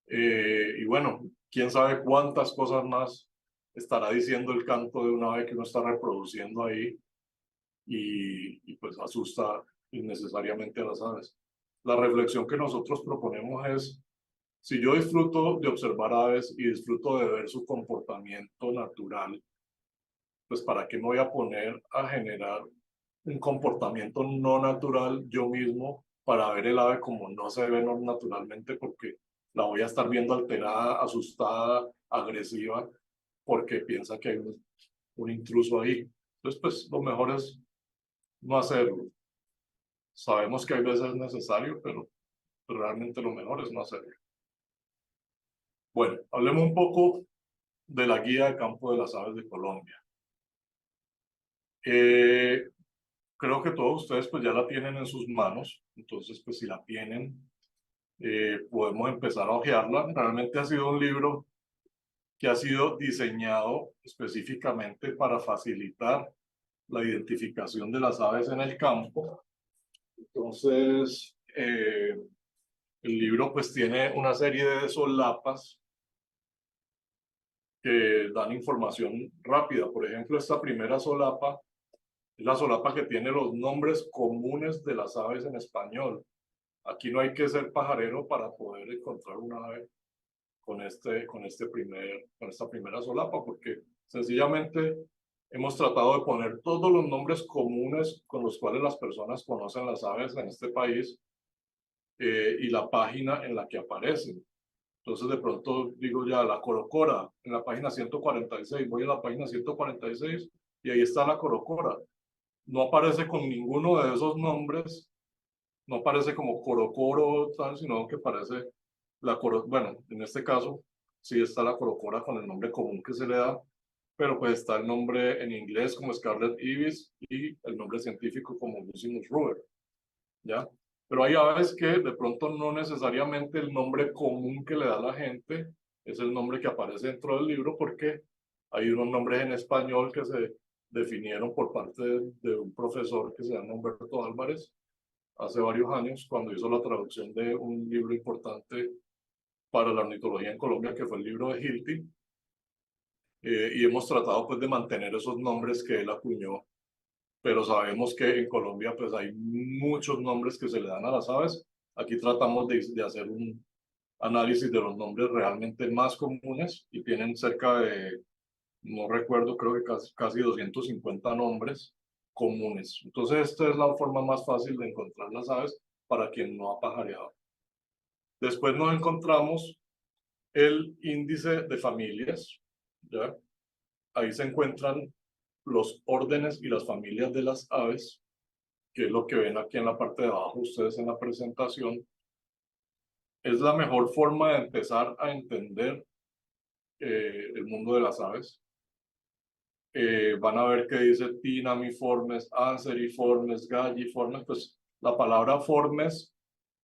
Y bueno, quién sabe cuántas cosas más estará diciendo el canto de una ave que uno está reproduciendo ahí y pues asusta innecesariamente a las aves. La reflexión que nosotros proponemos es, si yo disfruto de observar aves y disfruto de ver su comportamiento natural, pues ¿para qué me voy a poner a generar un comportamiento no natural yo mismo para ver el ave como no se ve naturalmente? Porque la voy a estar viendo alterada, asustada, agresiva, porque piensa que hay un intruso ahí. Entonces, pues lo mejor es no hacerlo. Sabemos que hay veces necesario, pero realmente lo mejor es no hacerlo. Bueno, hablemos un poco de la guía de campo de las aves de Colombia. Creo que todos ustedes pues ya la tienen en sus manos, entonces pues si la tienen, podemos empezar a hojearla. Realmente ha sido un libro que ha sido diseñado específicamente para facilitar la identificación de las aves en el campo. Entonces, el libro pues tiene una serie de solapas que dan información rápida. Por ejemplo, esta primera solapa es la solapa que tiene los nombres comunes de las aves en español. Aquí no hay que ser pajarero para poder encontrar una ave con esta primera solapa, porque sencillamente hemos tratado de poner todos los nombres comunes con los cuales las personas conocen las aves en este país, y la página en la que aparecen. Entonces de pronto digo ya la corocora en la página 146, voy a la página 146 y ahí está la corocora. No aparece con ninguno de esos nombres, no aparece como corocoro tal, sino que aparece bueno, en este caso sí está la corocora con el nombre común que se le da, pero pues está el nombre en inglés como Scarlet Ibis y el nombre científico como Bucinus ruber, ¿ya? Pero hay aves que de pronto no necesariamente el nombre común que le da la gente es el nombre que aparece dentro del libro, porque hay unos nombres en español que se definieron por parte de un profesor que se llama Humberto Álvarez hace varios años, cuando hizo la traducción de un libro importante para la ornitología en Colombia, que fue el libro de Hilty, y hemos tratado pues de mantener esos nombres que él acuñó, pero sabemos que en Colombia pues hay muchos nombres que se le dan a las aves. Aquí tratamos de hacer un análisis de los nombres realmente más comunes y tienen cerca de, no recuerdo, creo que casi 250 nombres comunes. Entonces esta es la forma más fácil de encontrar las aves para quien no ha pajareado. Después nos encontramos el índice de familias, ¿ya? Ahí se encuentran los órdenes y las familias de las aves, que es lo que ven aquí en la parte de abajo ustedes en la presentación. Es la mejor forma de empezar a entender el mundo de las aves. Van a ver que dice tinamiformes, anseriformes, galliformes. Pues la palabra formes,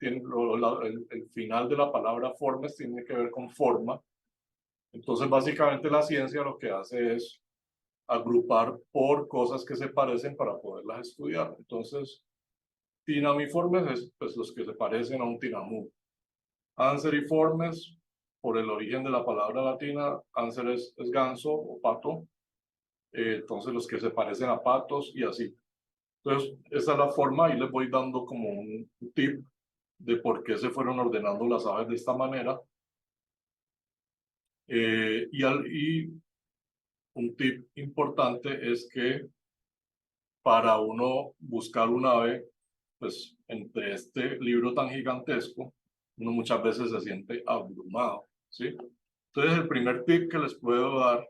el final de la palabra formes tiene que ver con forma. Entonces básicamente la ciencia lo que hace es agrupar por cosas que se parecen para poderlas estudiar. Entonces, tinamiformes es pues los que se parecen a un tinamú. Anseriformes, por el origen de la palabra latina, anser es ganso o pato, entonces los que se parecen a patos y así. Entonces, esa es la forma y les voy dando como un tip de por qué se fueron ordenando las aves de esta manera. Y un tip importante es que para uno buscar un ave, pues entre este libro tan gigantesco, uno muchas veces se siente abrumado, ¿sí? Entonces, el primer tip que les puedo dar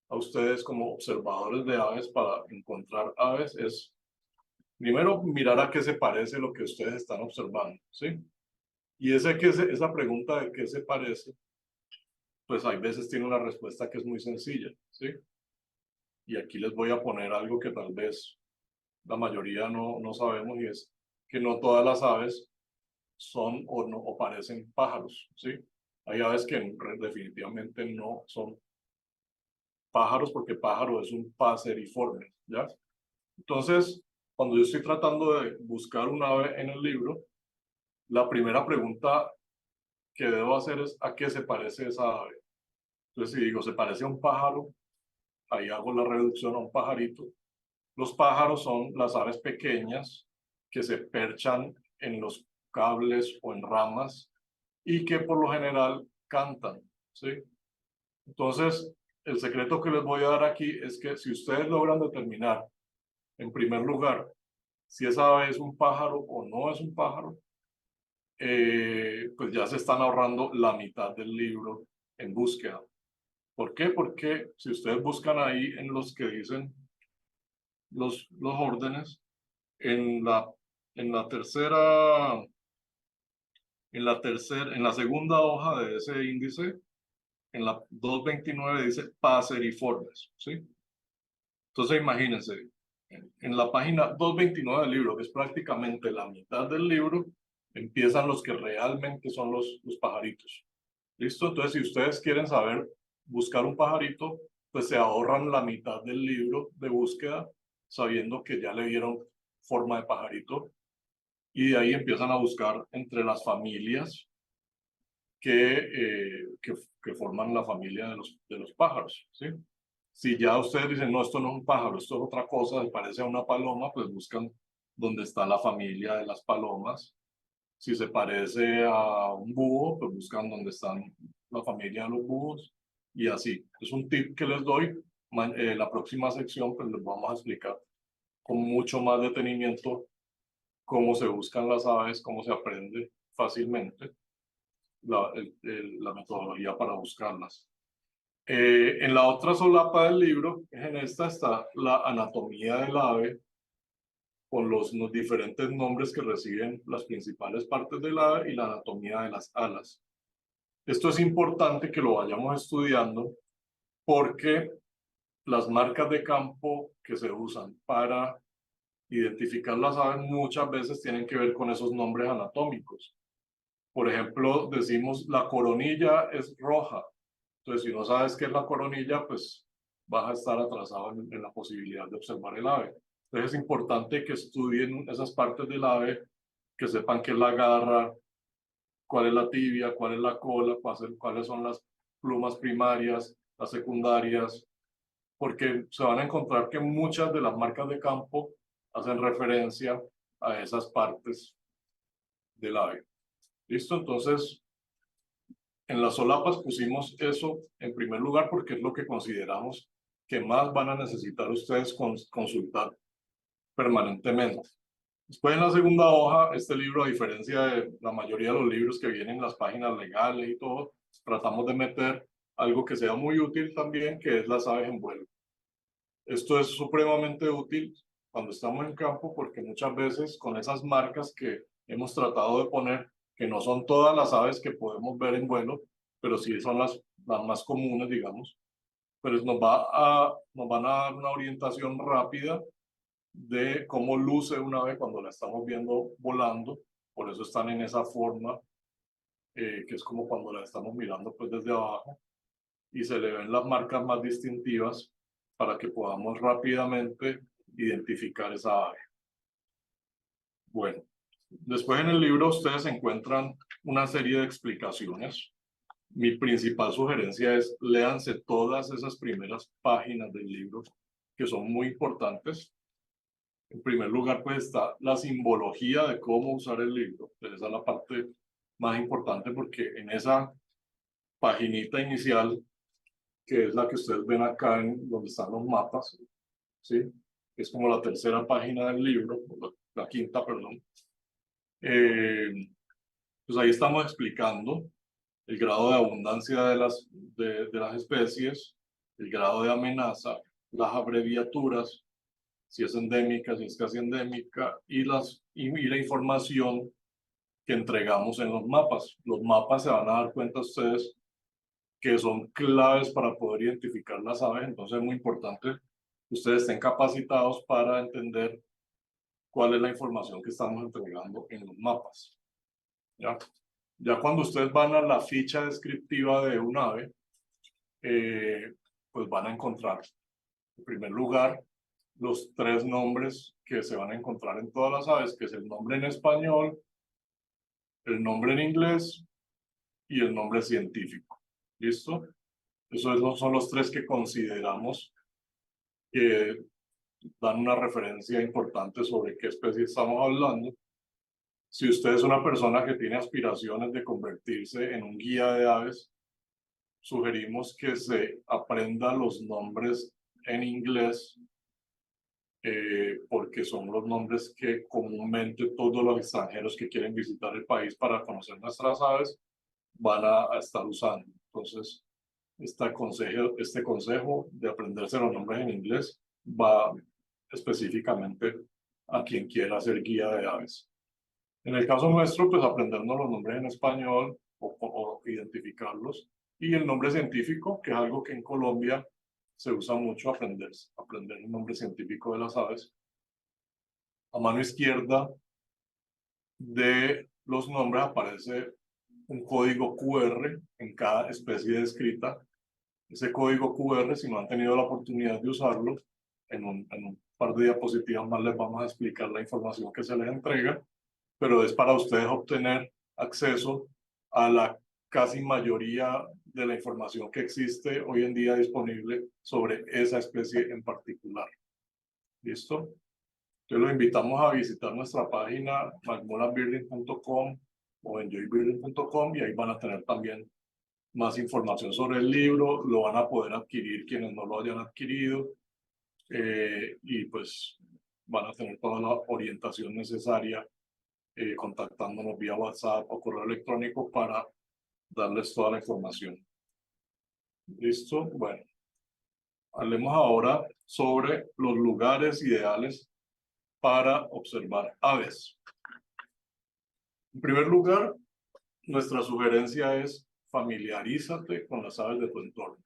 a ustedes como observadores de aves para encontrar aves es, primero, mirar a qué se parece lo que ustedes están observando, ¿sí? Y esa pregunta de qué se parece, pues hay veces tiene una respuesta que es muy sencilla, ¿sí? Y aquí les voy a poner algo que tal vez la mayoría no sabemos, y es que no todas las aves son o parecen pájaros, ¿sí? Hay aves que definitivamente no son pájaros, porque pájaro es un paseriforme, ¿ya? Entonces, cuando yo estoy tratando de buscar un ave en el libro, la primera pregunta que debo hacer es ¿a qué se parece esa ave? Entonces, si digo, se parece a un pájaro, ahí hago la reducción a un pajarito. Los pájaros son las aves pequeñas que se perchan en los cables o en ramas y que por lo general cantan, ¿sí? Entonces, el secreto que les voy a dar aquí es que si ustedes logran determinar, en primer lugar, si esa ave es un pájaro o no es un pájaro, pues ya se están ahorrando la mitad del libro en búsqueda. ¿Por qué? Porque si ustedes buscan ahí en los que dicen los órdenes, en la, en la tercera, en la segunda hoja de ese índice, en la 229 dice paseriformes, ¿sí? Entonces imagínense, En la página 229 del libro, que es prácticamente la mitad del libro, empiezan los que realmente son los pajaritos. ¿Listo? Entonces, si ustedes quieren saber buscar un pajarito, pues se ahorran la mitad del libro de búsqueda, sabiendo que ya le dieron forma de pajarito, y de ahí empiezan a buscar entre las familias que forman la familia de los pájaros, ¿sí? Si ya ustedes dicen, no, esto no es un pájaro, esto es otra cosa, se parece a una paloma, pues buscan dónde está la familia de las palomas. Si se parece a un búho, pues buscan dónde están la familia de los búhos, y así. Es un tip que les doy. La próxima sección, pues les vamos a explicar con mucho más detenimiento cómo se buscan las aves, cómo se aprende fácilmente la metodología para buscarlas. En la otra solapa del libro, en esta está la anatomía del ave, con los diferentes nombres que reciben las principales partes del ave y la anatomía de las alas. Esto es importante que lo vayamos estudiando porque las marcas de campo que se usan para identificar las aves muchas veces tienen que ver con esos nombres anatómicos. Por ejemplo, decimos la coronilla es roja. Entonces, si no sabes qué es la coronilla, pues vas a estar atrasado en la posibilidad de observar el ave. Entonces, es importante que estudien esas partes del ave, que sepan qué es la garra, cuál es la tibia, cuál es la cola, cuáles son las plumas primarias, las secundarias, porque se van a encontrar que muchas de las marcas de campo hacen referencia a esas partes del ave. ¿Listo? Entonces, en las solapas pusimos eso en primer lugar porque es lo que consideramos que más van a necesitar ustedes consultar permanentemente. Después en la segunda hoja, este libro, a diferencia de la mayoría de los libros que vienen en las páginas legales y todo, tratamos de meter algo que sea muy útil también, que es las aves en vuelo. Esto es supremamente útil cuando estamos en campo porque muchas veces con esas marcas que hemos tratado de poner, que no son todas las aves que podemos ver en vuelo, pero sí son las más comunes, digamos, pues nos van a dar una orientación rápida de cómo luce un ave cuando la estamos viendo volando. Por eso están en esa forma, que es como cuando la estamos mirando pues desde abajo, y se le ven las marcas más distintivas para que podamos rápidamente identificar esa ave. Bueno, después en el libro ustedes encuentran una serie de explicaciones. Mi principal sugerencia es léanse todas esas primeras páginas del libro, que son muy importantes. En primer lugar, pues está la simbología de cómo usar el libro. Esa es la parte más importante porque en esa paginita inicial, que es la que ustedes ven acá en donde están los mapas, ¿sí? Es como la tercera página del libro, la quinta, perdón. Pues ahí estamos explicando el grado de abundancia de las especies, el grado de amenaza, las abreviaturas, si es endémica, si es casi endémica, y la información que entregamos en los mapas. Los mapas se van a dar cuenta ustedes que son claves para poder identificar las aves, entonces es muy importante que ustedes estén capacitados para entender cuál es la información que estamos entregando en los mapas. ¿Ya? Ya cuando ustedes van a la ficha descriptiva de un ave, pues van a encontrar, en primer lugar, los tres nombres que se van a encontrar en todas las aves, que es el nombre en español, el nombre en inglés y el nombre científico. ¿Listo? Esos son los tres que consideramos que dan una referencia importante sobre qué especie estamos hablando. Si usted es una persona que tiene aspiraciones de convertirse en un guía de aves, sugerimos que se aprenda los nombres en inglés, porque son los nombres que comúnmente todos los extranjeros que quieren visitar el país para conocer nuestras aves van a estar usando. Entonces, este consejo de aprenderse los nombres en inglés va específicamente a quien quiera ser guía de aves. En el caso nuestro, pues aprendernos los nombres en español o identificarlos, y el nombre científico, que es algo que en Colombia se usa mucho, aprender el nombre científico de las aves, A mano izquierda de los nombres aparece un código QR en cada especie descrita. Ese código QR, si no han tenido la oportunidad de usarlo, en un par de diapositivas más les vamos a explicar la información que se les entrega, pero es para ustedes obtener acceso a la casi mayoría de la información que existe hoy en día disponible sobre esa especie en particular. ¿Listo? Entonces los invitamos a visitar nuestra página macmillanbuilding.com o enjoybuilding.com y ahí van a tener también más información sobre el libro, lo van a poder adquirir quienes no lo hayan adquirido y pues van a tener toda la orientación necesaria contactándonos vía WhatsApp o correo electrónico para darles toda la información. ¿Listo? Bueno, hablemos ahora sobre los lugares ideales para observar aves. En primer lugar, nuestra sugerencia es familiarízate con las aves de tu entorno.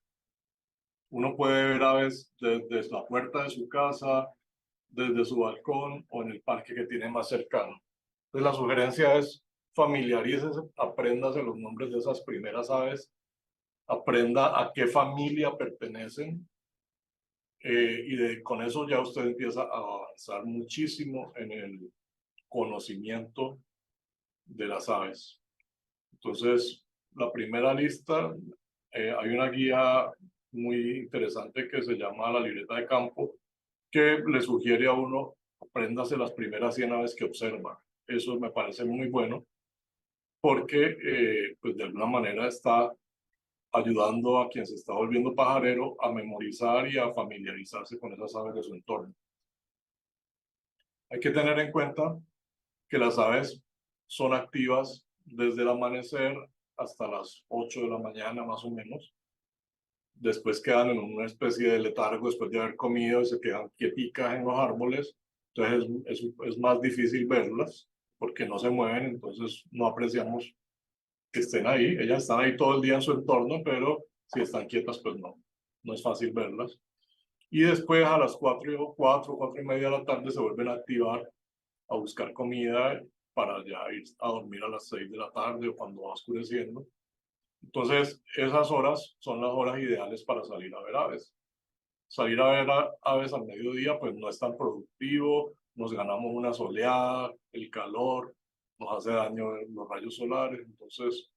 Uno puede ver aves desde la puerta de su casa, desde su balcón o en el parque que tiene más cercano. Entonces la sugerencia es familiarícese, apréndase los nombres de esas primeras aves, aprenda a qué familia pertenecen con eso ya usted empieza a avanzar muchísimo en el conocimiento de las aves. Entonces, la primera lista, hay una guía muy interesante que se llama la libreta de campo, que le sugiere a uno, apréndase las primeras 100 aves que observa. Eso me parece muy bueno, porque pues de alguna manera está ayudando a quien se está volviendo pajarero a memorizar y a familiarizarse con esas aves de su entorno. Hay que tener en cuenta que las aves son activas desde el amanecer hasta las 8 de la mañana más o menos. Después quedan en una especie de letargo después de haber comido y se quedan quieticas en los árboles. Entonces es más difícil verlas porque no se mueven, entonces no apreciamos que estén ahí. Ellas están ahí todo el día en su entorno, pero si están quietas, pues no es fácil verlas. Y después a las 4 y media de la tarde se vuelven a activar a buscar comida para ya ir a dormir a las 6 de la tarde o cuando va oscureciendo. Entonces, esas horas son las horas ideales para salir a ver aves. Salir a ver aves al mediodía, pues no es tan productivo, nos ganamos una soleada, el calor, nos hace daño los rayos solares. Entonces,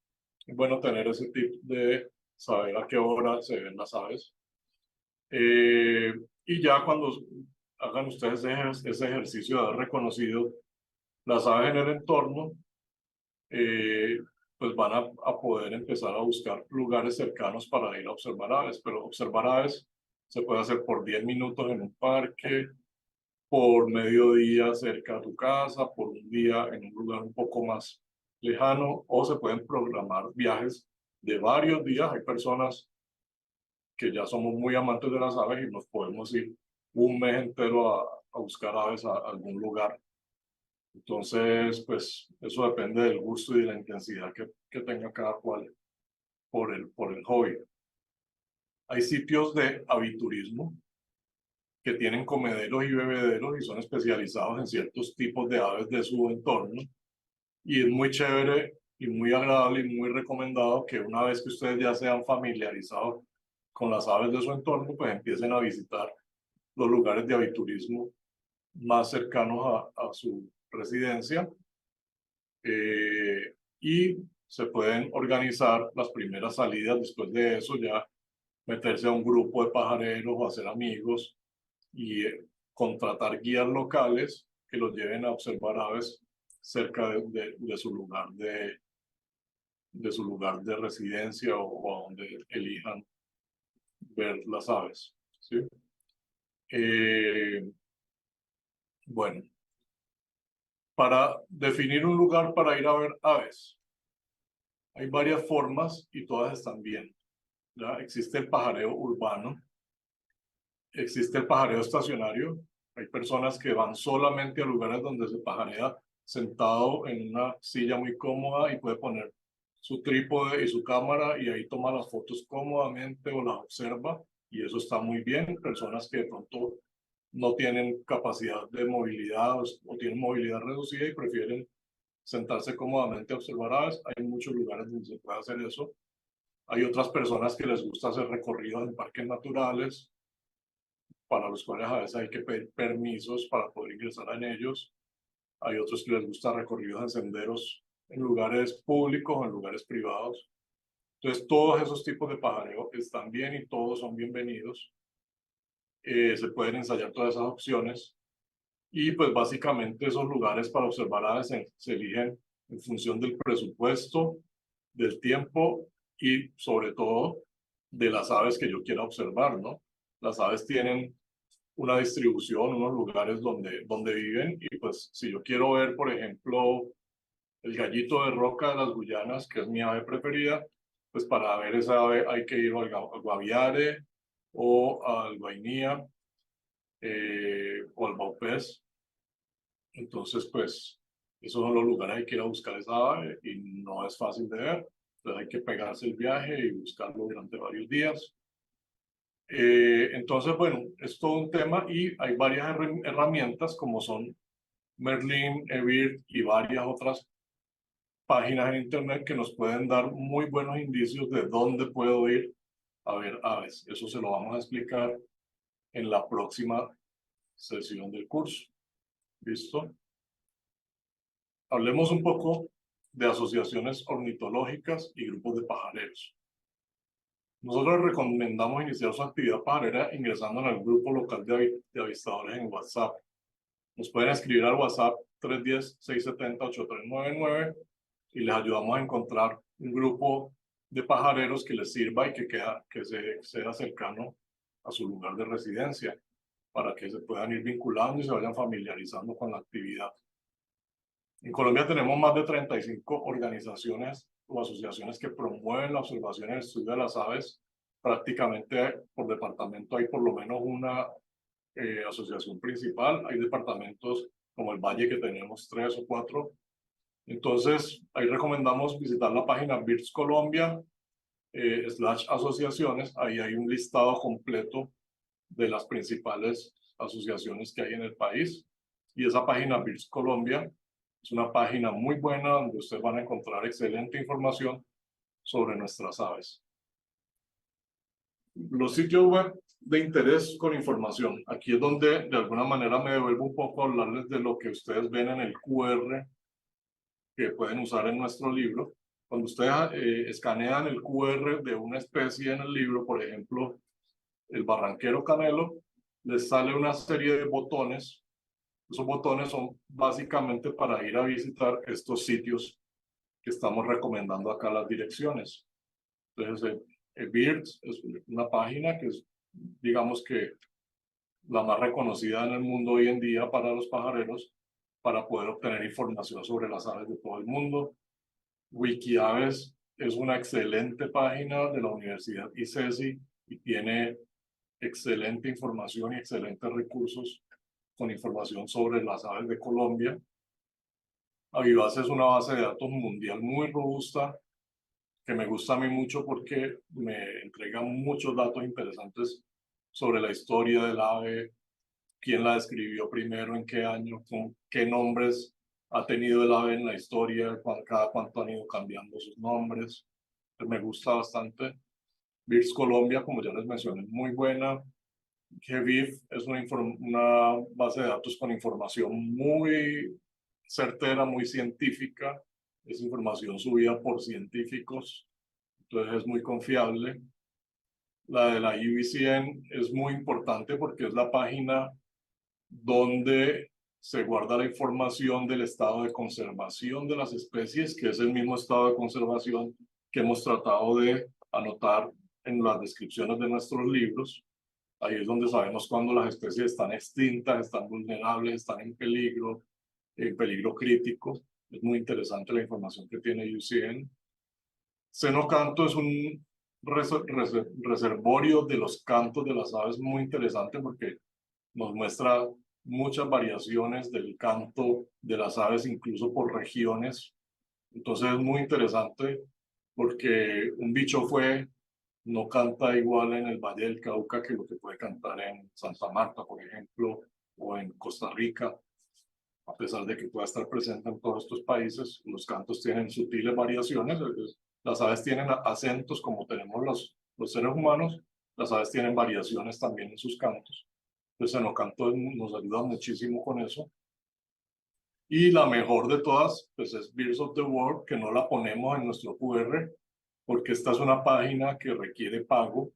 es bueno tener ese tip de saber a qué hora se ven las aves. Y ya cuando hagan ustedes ese ejercicio de haber reconocido las aves en el entorno, pues van a poder empezar a buscar lugares cercanos para ir a observar aves, pero observar aves se puede hacer por 10 minutos en un parque, por mediodía cerca de tu casa, por un día en un lugar un poco más lejano, o se pueden programar viajes de varios días. Hay personas que ya somos muy amantes de las aves y nos podemos ir un mes entero a buscar aves a algún lugar. Entonces, pues eso depende del gusto y de la intensidad que tenga cada cual por el hobby. Hay sitios de aviturismo que tienen comederos y bebederos y son especializados en ciertos tipos de aves de su entorno. Y es muy chévere y muy agradable y muy recomendado que una vez que ustedes ya se han familiarizado con las aves de su entorno, pues empiecen a visitar los lugares de aviturismo más cercanos a su residencia. Y se pueden organizar las primeras salidas. Después de eso ya meterse a un grupo de pajareros o hacer amigos y contratar guías locales que los lleven a observar aves cerca de su lugar su lugar de residencia o a donde elijan ver las aves, ¿sí? Bueno, para definir un lugar para ir a ver aves, hay varias formas y todas están bien. ¿Ya? Existe el pajareo urbano, existe el pajareo estacionario. Hay personas que van solamente a lugares donde se pajarea sentado en una silla muy cómoda y puede poner su trípode y su cámara y ahí toma las fotos cómodamente o las observa y eso está muy bien. Personas que de pronto no tienen capacidad de movilidad o tienen movilidad reducida y prefieren sentarse cómodamente a observar aves. Hay muchos lugares donde se puede hacer eso. Hay otras personas que les gusta hacer recorridos en parques naturales, para los cuales a veces hay que pedir permisos para poder ingresar en ellos. Hay otros que les gusta recorridos en senderos en lugares públicos o en lugares privados. Entonces, todos esos tipos de pajareo están bien y todos son bienvenidos. Se pueden ensayar todas esas opciones. Y pues básicamente esos lugares para observar aves se eligen en función del presupuesto, del tiempo y sobre todo de las aves que yo quiera observar, ¿no? Las aves tienen una distribución, unos lugares donde viven y pues si yo quiero ver, por ejemplo, el gallito de roca de las Guyanas, que es mi ave preferida, pues para ver esa ave hay que ir al Guaviare o al Guainía o al Baupés. Entonces, pues, esos son los lugares que hay que ir a buscar esa ave y no es fácil de ver. Entonces hay que pegarse el viaje y buscarlo durante varios días. Entonces, bueno, es todo un tema y hay varias herramientas como son Merlin, eBird y varias otras páginas en internet que nos pueden dar muy buenos indicios de dónde puedo ir a ver aves. Eso se lo vamos a explicar en la próxima sesión del curso. ¿Listo? Hablemos un poco de asociaciones ornitológicas y grupos de pajareros. Nosotros recomendamos iniciar su actividad pajarera ingresando en el grupo local de avistadores en WhatsApp. Nos pueden escribir al WhatsApp 310-670-8399 y les ayudamos a encontrar un grupo de pajareros que les sirva y que sea cercano a su lugar de residencia para que se puedan ir vinculando y se vayan familiarizando con la actividad. En Colombia tenemos más de 35 organizaciones o asociaciones que promueven la observación y el estudio de las aves. Prácticamente por departamento hay por lo menos una asociación principal. Hay departamentos como el Valle que tenemos 3 o 4. Entonces, ahí recomendamos visitar la página BIRDS Colombia /asociaciones. Ahí hay un listado completo de las principales asociaciones que hay en el país. Y esa página BIRDS Colombia es una página muy buena donde ustedes van a encontrar excelente información sobre nuestras aves. Los sitios web de interés con información. Aquí es donde de alguna manera me devuelvo un poco a hablarles de lo que ustedes ven en el QR que pueden usar en nuestro libro. Cuando ustedes escanean el QR de una especie en el libro, por ejemplo, el barranquero canelo, les sale una serie de botones. Esos botones son básicamente para ir a visitar estos sitios que estamos recomendando acá, las direcciones. Entonces, BIRDS es una página que es, digamos que, la más reconocida en el mundo hoy en día para los pajareros, para poder obtener información sobre las aves de todo el mundo. Wikiaves es una excelente página de la Universidad ICESI y tiene excelente información y excelentes recursos con información sobre las aves de Colombia. Avivaz es una base de datos mundial muy robusta que me gusta a mí mucho porque me entrega muchos datos interesantes sobre la historia del ave, quién la describió primero, en qué año, con qué nombres ha tenido el ave en la historia, cada cuánto han ido cambiando sus nombres. Me gusta bastante. BIRDS Colombia, como ya les mencioné, es muy buena. GBIF es una base de datos con información muy certera, muy científica. Es información subida por científicos, entonces es muy confiable. La de la IUCN es muy importante porque es la página donde se guarda la información del estado de conservación de las especies, que es el mismo estado de conservación que hemos tratado de anotar en las descripciones de nuestros libros. Ahí es donde sabemos cuando las especies están extintas, están vulnerables, están en peligro crítico. Es muy interesante la información que tiene IUCN. Seno Canto es un reservorio de los cantos de las aves muy interesante porque nos muestra muchas variaciones del canto de las aves, incluso por regiones. Entonces es muy interesante porque un bicho fue no canta igual en el Valle del Cauca que lo que puede cantar en Santa Marta, por ejemplo, o en Costa Rica. A pesar de que pueda estar presente en todos estos países, los cantos tienen sutiles variaciones. Las aves tienen acentos como tenemos los seres humanos, las aves tienen variaciones también en sus cantos. Entonces, en los cantos nos ayuda muchísimo con eso. Y la mejor de todas, pues es Birds of the World, que no la ponemos en nuestro QR, porque esta es una página que requiere pago.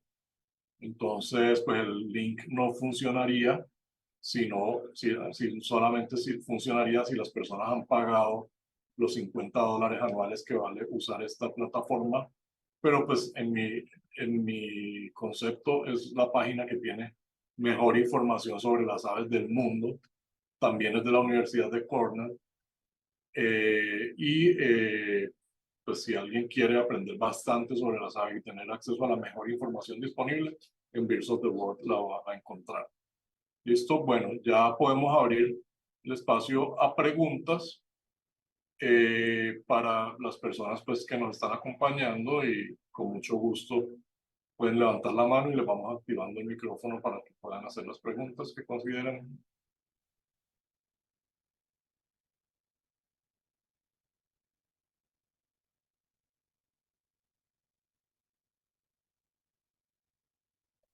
Entonces, pues el link no funcionaría, sino solamente si funcionaría si las personas han pagado los $50 anuales que vale usar esta plataforma. Pero pues en mi concepto es la página que tiene mejor información sobre las aves del mundo. También es de la Universidad de Cornell. Pues si alguien quiere aprender bastante sobre las aves y tener acceso a la mejor información disponible, en Birds of the World la va a encontrar. Listo, bueno, ya podemos abrir el espacio a preguntas para las personas pues, que nos están acompañando y con mucho gusto pueden levantar la mano y les vamos activando el micrófono para que puedan hacer las preguntas que consideren.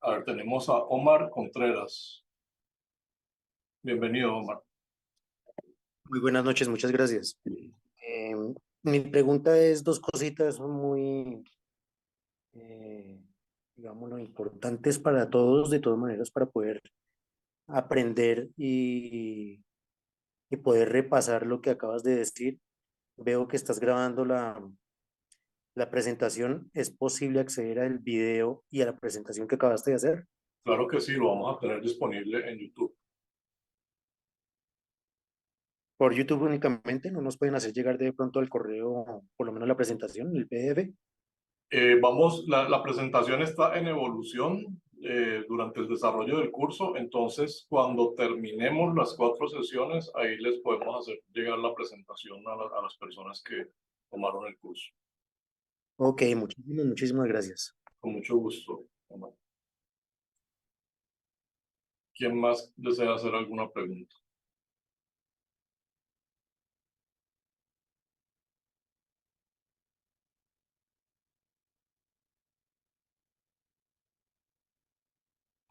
A ver, tenemos a Omar Contreras. Bienvenido, Omar. Muy buenas noches, muchas gracias. Mi pregunta es dos cositas muy, digámoslo, importantes para todos, de todas maneras, para poder aprender y poder repasar lo que acabas de decir. Veo que estás grabando la presentación. ¿Es posible acceder al video y a la presentación que acabaste de hacer? Claro que sí, lo vamos a tener disponible en YouTube. Por YouTube únicamente, ¿no nos pueden hacer llegar de pronto al correo, por lo menos la presentación, el PDF? La presentación está en evolución durante el desarrollo del curso, entonces cuando terminemos las 4 sesiones, ahí les podemos hacer llegar la presentación a las personas que tomaron el curso. Ok, muchísimas gracias. Con mucho gusto, Omar. ¿Quién más desea hacer alguna pregunta?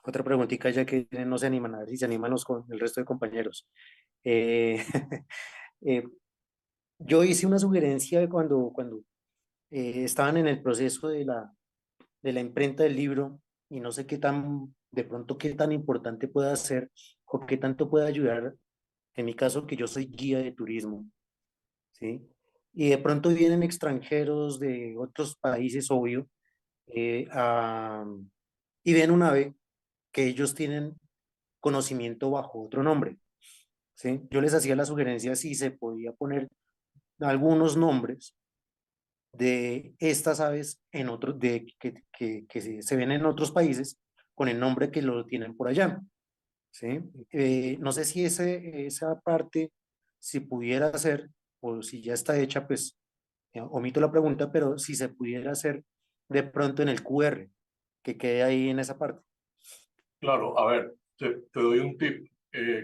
Otra preguntita ya que no se animan, a ver si se animan con el resto de compañeros. Eh, eh, yo hice una sugerencia cuando estaban en el proceso de la imprenta del libro y no sé qué tan, de pronto qué tan importante pueda ser o qué tanto puede ayudar, en mi caso que yo soy guía de turismo, ¿sí? Y de pronto vienen extranjeros de otros países, obvio, y ven un ave que ellos tienen conocimiento bajo otro nombre, ¿sí? Yo les hacía la sugerencia si se podía poner algunos nombres de estas aves en otros, que se ven en otros países con el nombre que lo tienen por allá, ¿sí? No sé si esa parte, si pudiera hacer, o si ya está hecha, pues omito la pregunta, pero si se pudiera hacer de pronto en el QR, que quede ahí en esa parte. Claro, a ver, te doy un tip.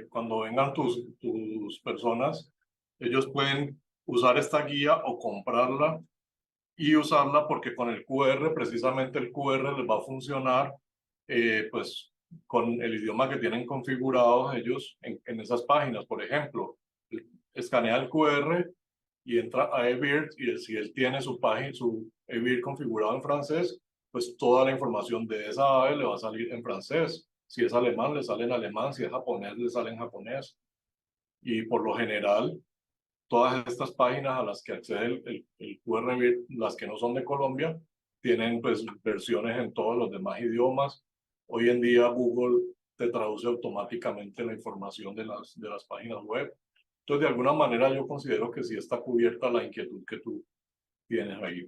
Cuando vengan tus personas, ellos pueden usar esta guía o comprarla y usarla porque con el QR, precisamente el QR les va a funcionar pues con el idioma que tienen configurados ellos en esas páginas. Por ejemplo, escanea el QR y entra a eBird y si él tiene su página, su eBird configurado en francés, pues toda la información de esa ave le va a salir en francés. Si es alemán, le sale en alemán. Si es japonés, le sale en japonés. Y por lo general, todas estas páginas a las que accede el QR, las que no son de Colombia, tienen pues versiones en todos los demás idiomas. Hoy en día Google te traduce automáticamente la información de las páginas web. Entonces, de alguna manera yo considero que sí está cubierta la inquietud que tú tienes ahí.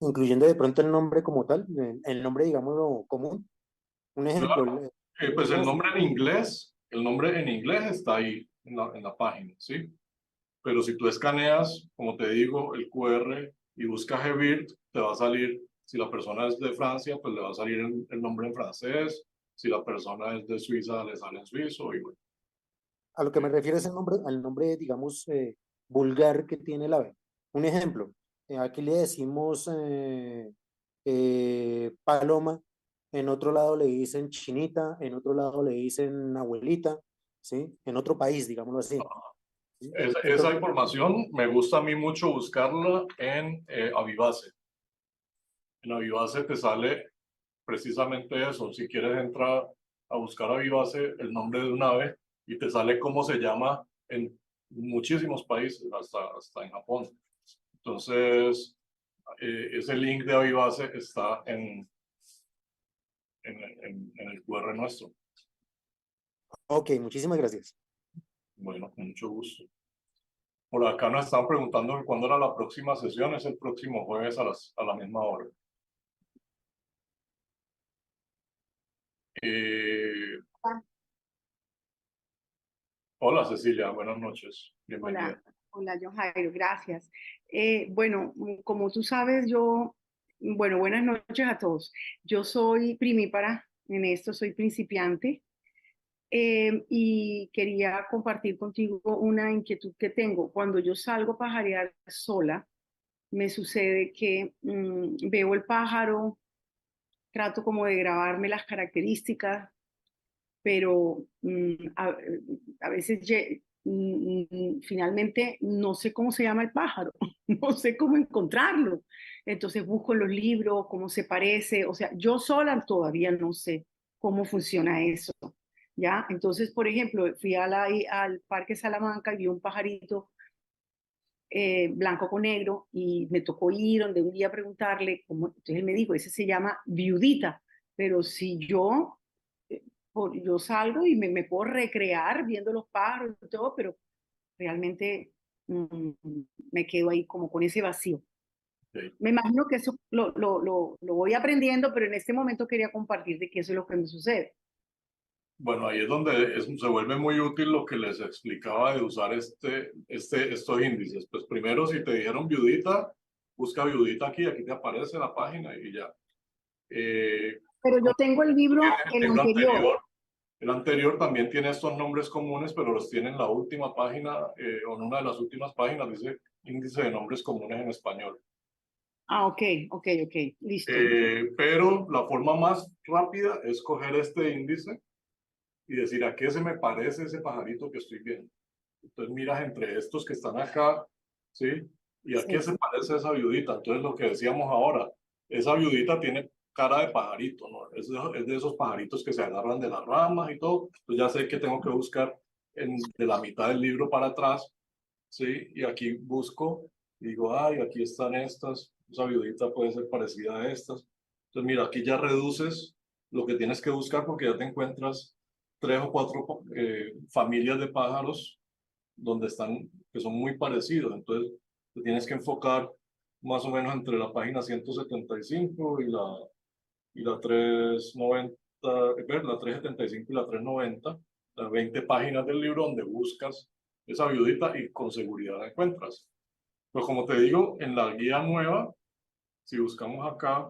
Incluyendo de pronto el nombre como tal, el nombre, digámoslo, común. Un ejemplo, Claro, pues el nombre en inglés está ahí en la página, ¿sí? Pero si tú escaneas, como te digo, el QR y buscas eBird, te va a salir Si la persona es de Francia, pues le va a salir el nombre en francés. Si la persona es de Suiza, le sale en suizo. Y bueno, A lo que me refiero es el nombre, al nombre, digamos, vulgar que tiene el ave. Un ejemplo, aquí le decimos paloma, en otro lado le dicen chinita, en otro lado le dicen abuelita, ¿sí? En otro país, digámoslo así. ¿Sí? esa información me gusta a mí mucho buscarla en Avivace. En Avivace te sale precisamente eso. Si quieres entrar a buscar Avivace, el nombre de un ave, y te sale cómo se llama en muchísimos países, hasta en Japón. Entonces, ese link de Avivace está en el QR nuestro. Ok, muchísimas gracias. Bueno, con mucho gusto. Por acá nos están preguntando que cuándo era la próxima sesión. Es el próximo jueves a la misma hora. Hola Cecilia, buenas noches. Bienvenida. Hola, hola, John Jairo, gracias. Bueno, como tú sabes, bueno, buenas noches a todos. Yo soy primípara en esto, soy principiante y quería compartir contigo una inquietud que tengo. Cuando yo salgo a pajarear sola, me sucede que veo el pájaro, trato como de grabarme las características, pero a veces finalmente no sé cómo se llama el pájaro, no sé cómo encontrarlo. Entonces busco en los libros cómo se parece, o sea, yo sola todavía no sé cómo funciona eso, ¿ya? Entonces, por ejemplo, fui al Parque Salamanca y vi un pajarito blanco con negro y me tocó ir donde un día preguntarle, cómo, entonces él me dijo, ese se llama viudita, pero si eh, yo salgo y me puedo recrear viendo los pájaros y todo, pero realmente mm, me quedo ahí como con ese vacío. Okay. Me imagino que eso lo voy aprendiendo, pero en este momento quería compartir de que eso es lo que me sucede. Bueno, ahí es donde se vuelve muy útil lo que les explicaba de usar estos índices. Pues primero, si te dijeron viudita, busca viudita aquí te aparece la página y ya. Pero yo tengo el libro, El el libro anterior. el anterior también tiene estos nombres comunes, pero los tiene en la última página o en una de las últimas páginas, dice índice de nombres comunes en español. Ah, ok, listo. Pero la forma más rápida es coger este índice y decir a qué se me parece ese pajarito que estoy viendo. Entonces miras entre estos que están acá, ¿sí? ¿Y a qué se parece esa viudita? Entonces lo que decíamos ahora, esa viudita tiene cara de pajarito, ¿no? Es de esos pajaritos que se agarran de las ramas y todo. Entonces ya sé que tengo que buscar de la mitad del libro para atrás, ¿sí? Y aquí busco, digo, ay, aquí están estas, esa viudita puede ser parecida a estas. Entonces mira, aquí ya reduces lo que tienes que buscar porque ya te encuentras 3 o 4 familias de pájaros donde están, que son muy parecidos. Entonces, te tienes que enfocar más o menos entre la página 175 y la 390, la 375 y la 390, las 20 páginas del libro donde buscas esa viudita y con seguridad la encuentras. Pues como te digo, en la guía nueva, si buscamos acá,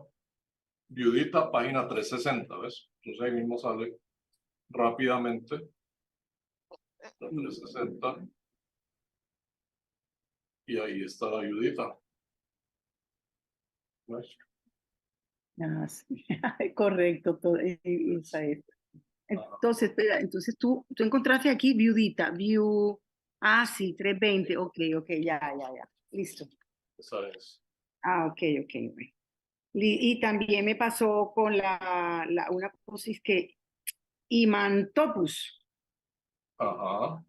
viudita, página 360, ¿ves? Entonces ahí mismo sale rápidamente la 360 y ahí está la viudita. ¿Ves? Ah, sí. Correcto, esa es. Entonces, espera, entonces tú encontraste aquí viudita, sí, 320, ok, ya, listo. Esa es. Ah, ok, bueno. Y también me pasó con una cosa es que Imantopus, Ajá.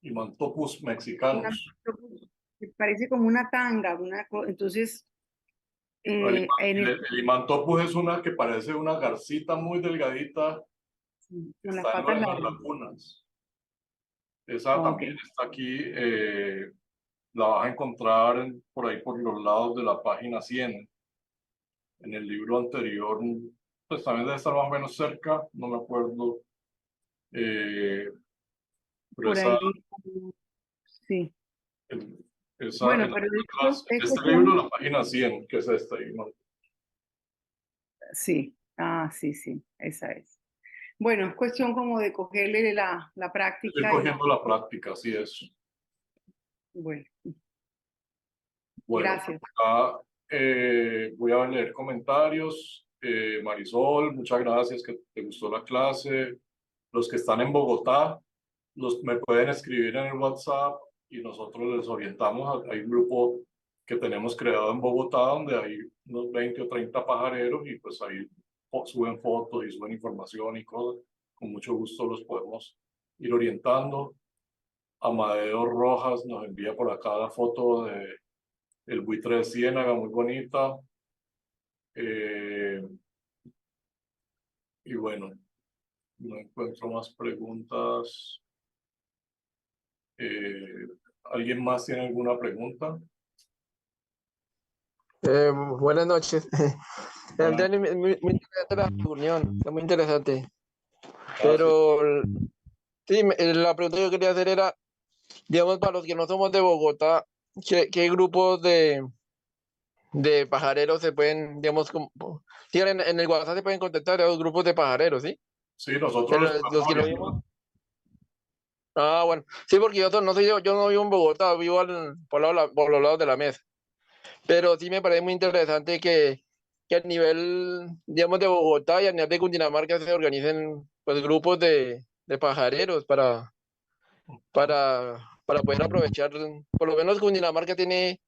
Imantopus una, mexicanus. que parece como una tanga, entonces, El Imantopus es una que parece una garcita muy delgadita que con las está patas en las largas. lagunas. Esa Ok, también está aquí. La vas a encontrar por ahí por los lados de la página 100. En el libro anterior, pues también debe estar más o menos cerca, no me acuerdo. Pero por esa, ahí, sí. esa, Bueno, en, pero en este libro, la página 100, que es esta. Sí, sí, esa es. Bueno, es cuestión como de cogerle la Estoy práctica y cogiendo la práctica, así es. bueno, Bueno, gracias. acá voy a leer comentarios. Marisol, muchas gracias que te gustó la clase. Los que están en Bogotá, me pueden escribir en el WhatsApp y nosotros les orientamos. Hay un grupo que tenemos creado en Bogotá donde hay unos 20 o 30 pajareros y pues ahí suben fotos y suben información y cosas. Con mucho gusto los podemos ir orientando. Amadeo Rojas nos envía por acá la foto de el buitre de Ciénaga, muy bonita. Y bueno, no encuentro más preguntas. ¿Alguien más tiene alguna pregunta? Buenas noches. Buenas Dani, muy interesante la reunión, está muy interesante. gracias. Pero sí, la pregunta que yo quería hacer era, digamos, para los que no somos de Bogotá, ¿qué grupos de pajareros se pueden, digamos, sí, en el WhatsApp se pueden contactar a los grupos de pajareros, ¿sí? Sí, nosotros Pero los los podemos que no orientar. vimos. Bueno, sí, porque yo no vivo en Bogotá, vivo por los lados de la mesa. Pero sí me parece muy interesante que a nivel, digamos, de Bogotá y a nivel de Cundinamarca se organicen pues grupos de pajareros para poder aprovechar. Por lo menos Cundinamarca tiene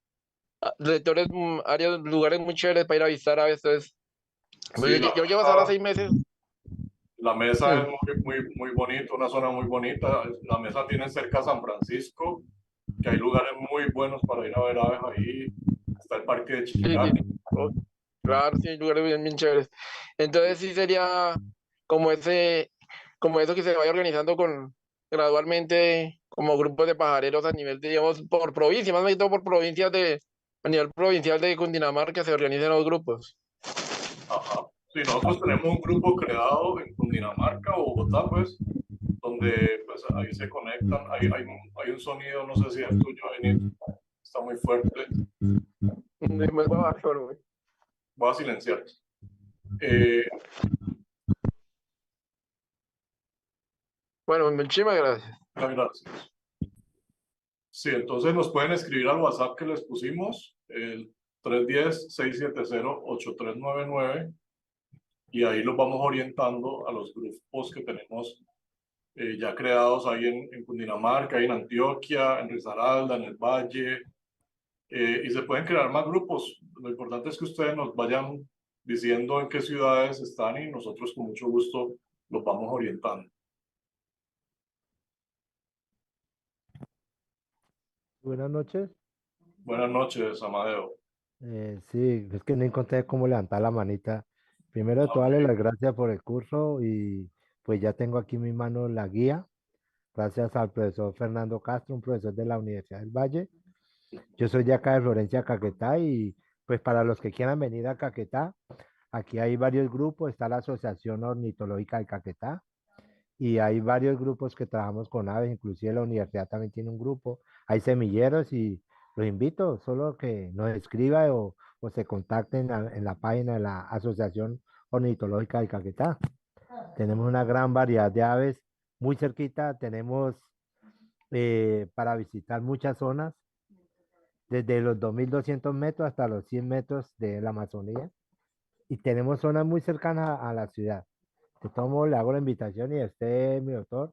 rectores, áreas, lugares muy chéveres para ir a visitar a veces. Pues Sí, yo llevo ahora 6 meses. la mesa es Mm, muy bonita, una zona muy bonita. La mesa tiene cerca a San Francisco, que hay lugares muy buenos para ir a ver aves ahí. Está el parque de sí, sí. Chiquigán. Oh, claro, sí, hay lugares bien, bien chéveres. Entonces sí sería como como eso que se vaya organizando gradualmente como grupos de pajareros a nivel de, digamos, por provincia, más bien todo por provincias a nivel provincial de Cundinamarca se organizan los grupos. Ajá. Sí, nosotros tenemos un grupo creado en Cundinamarca o Bogotá, pues, donde pues ahí se conectan. Hay un sonido, no sé si es tuyo, Benito, está muy fuerte. Voy a silenciar. Eh, Bueno, muchísimas gracias. Muchas gracias. Sí, entonces nos pueden escribir al WhatsApp que les pusimos, el 310-670-8399, y ahí los vamos orientando a los grupos que tenemos ya creados ahí en Cundinamarca, ahí en Antioquia, en Risaralda, en el Valle, y se pueden crear más grupos. Lo importante es que ustedes nos vayan diciendo en qué ciudades están y nosotros con mucho gusto los vamos orientando. Buenas noches. Buenas noches, Amadeo. Sí, es que no encontré cómo levantar la manita. Primero de todo, darle las gracias por el curso y pues ya tengo aquí en mi mano la guía. Gracias al profesor Fernando Castro, un profesor de la Universidad del Valle. Yo soy de acá de Florencia, Caquetá, y pues para los que quieran venir a Caquetá, aquí hay varios grupos. Está la Asociación Ornitológica de Caquetá y hay varios grupos que trabajamos con aves, inclusive la universidad también tiene un grupo. Hay semilleros y los invito, solo que nos escriba o se contacten en la página de la Asociación Ornitológica de Caquetá. Tenemos una gran variedad de aves muy cerquita. Tenemos para visitar muchas zonas, desde los 2.200 metros hasta los 100 metros de la Amazonía. Y tenemos zonas muy cercanas a la ciudad. De todo modo, le hago la invitación y esté mi doctor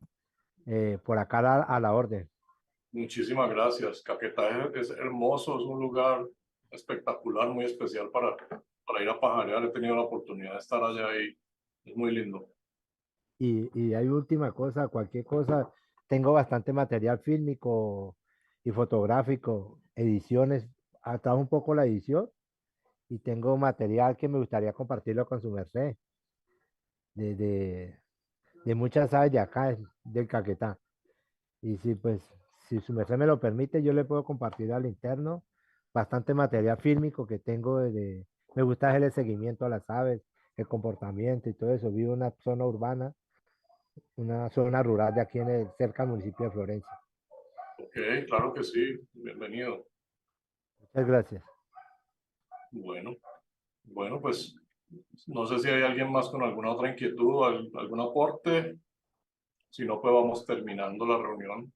por acá a la orden. Muchísimas gracias. Caquetá es hermoso, es un lugar espectacular, muy especial para ir a pajarear. He tenido la oportunidad de estar allá y es muy lindo. Y hay última cosa, cualquier cosa, tengo bastante material fílmico y fotográfico, ediciones, trabajo un poco la edición y tengo material que me gustaría compartirlo con su merced, de, de, de muchas aves de acá, del Caquetá. Y si pues, si su merced me lo permite, yo le puedo compartir al interno bastante material fílmico que tengo me gusta hacerle seguimiento a las aves, el comportamiento y todo eso. Vivo en una zona urbana, una zona rural de aquí cerca del municipio de Florencia. Ok, claro que sí. Bienvenido. Muchas gracias. Bueno, bueno, pues No sé si hay alguien más con alguna otra inquietud, algún aporte. Si no, pues vamos terminando la reunión.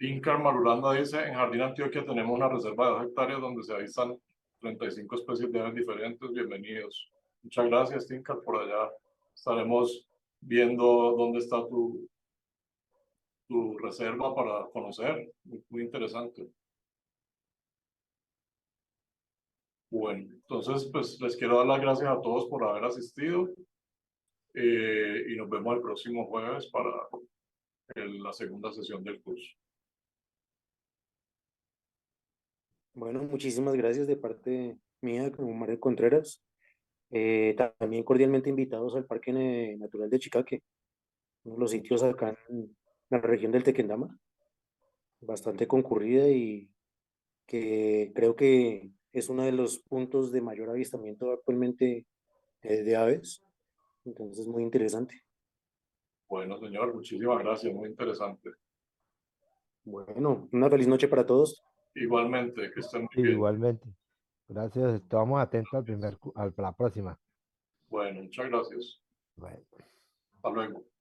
Incar Marulanda dice, en Jardín Antioquia tenemos una reserva de 2 hectáreas donde se avistan 35 especies de aves diferentes. Bienvenidos. Muchas gracias, Incar, por allá. Estaremos viendo dónde está tu reserva para conocer. Muy interesante. Bueno, entonces, pues les quiero dar las gracias a todos por haber asistido y nos vemos el próximo jueves para la segunda sesión del curso. Bueno, muchísimas gracias de parte mía, como Mario Contreras. También cordialmente invitados al Parque Natural de Chicaque, uno de los sitios acá en la región del Tequendama, bastante concurrida y que creo que es uno de los puntos de mayor avistamiento actualmente de aves. Entonces, muy interesante. Bueno, señor, muchísimas gracias, muy interesante. Bueno, una feliz noche para todos. Igualmente, que estén muy Sí, bien. igualmente. Gracias, estamos atentos al a la próxima. Bueno, muchas gracias. Bueno. Hasta luego.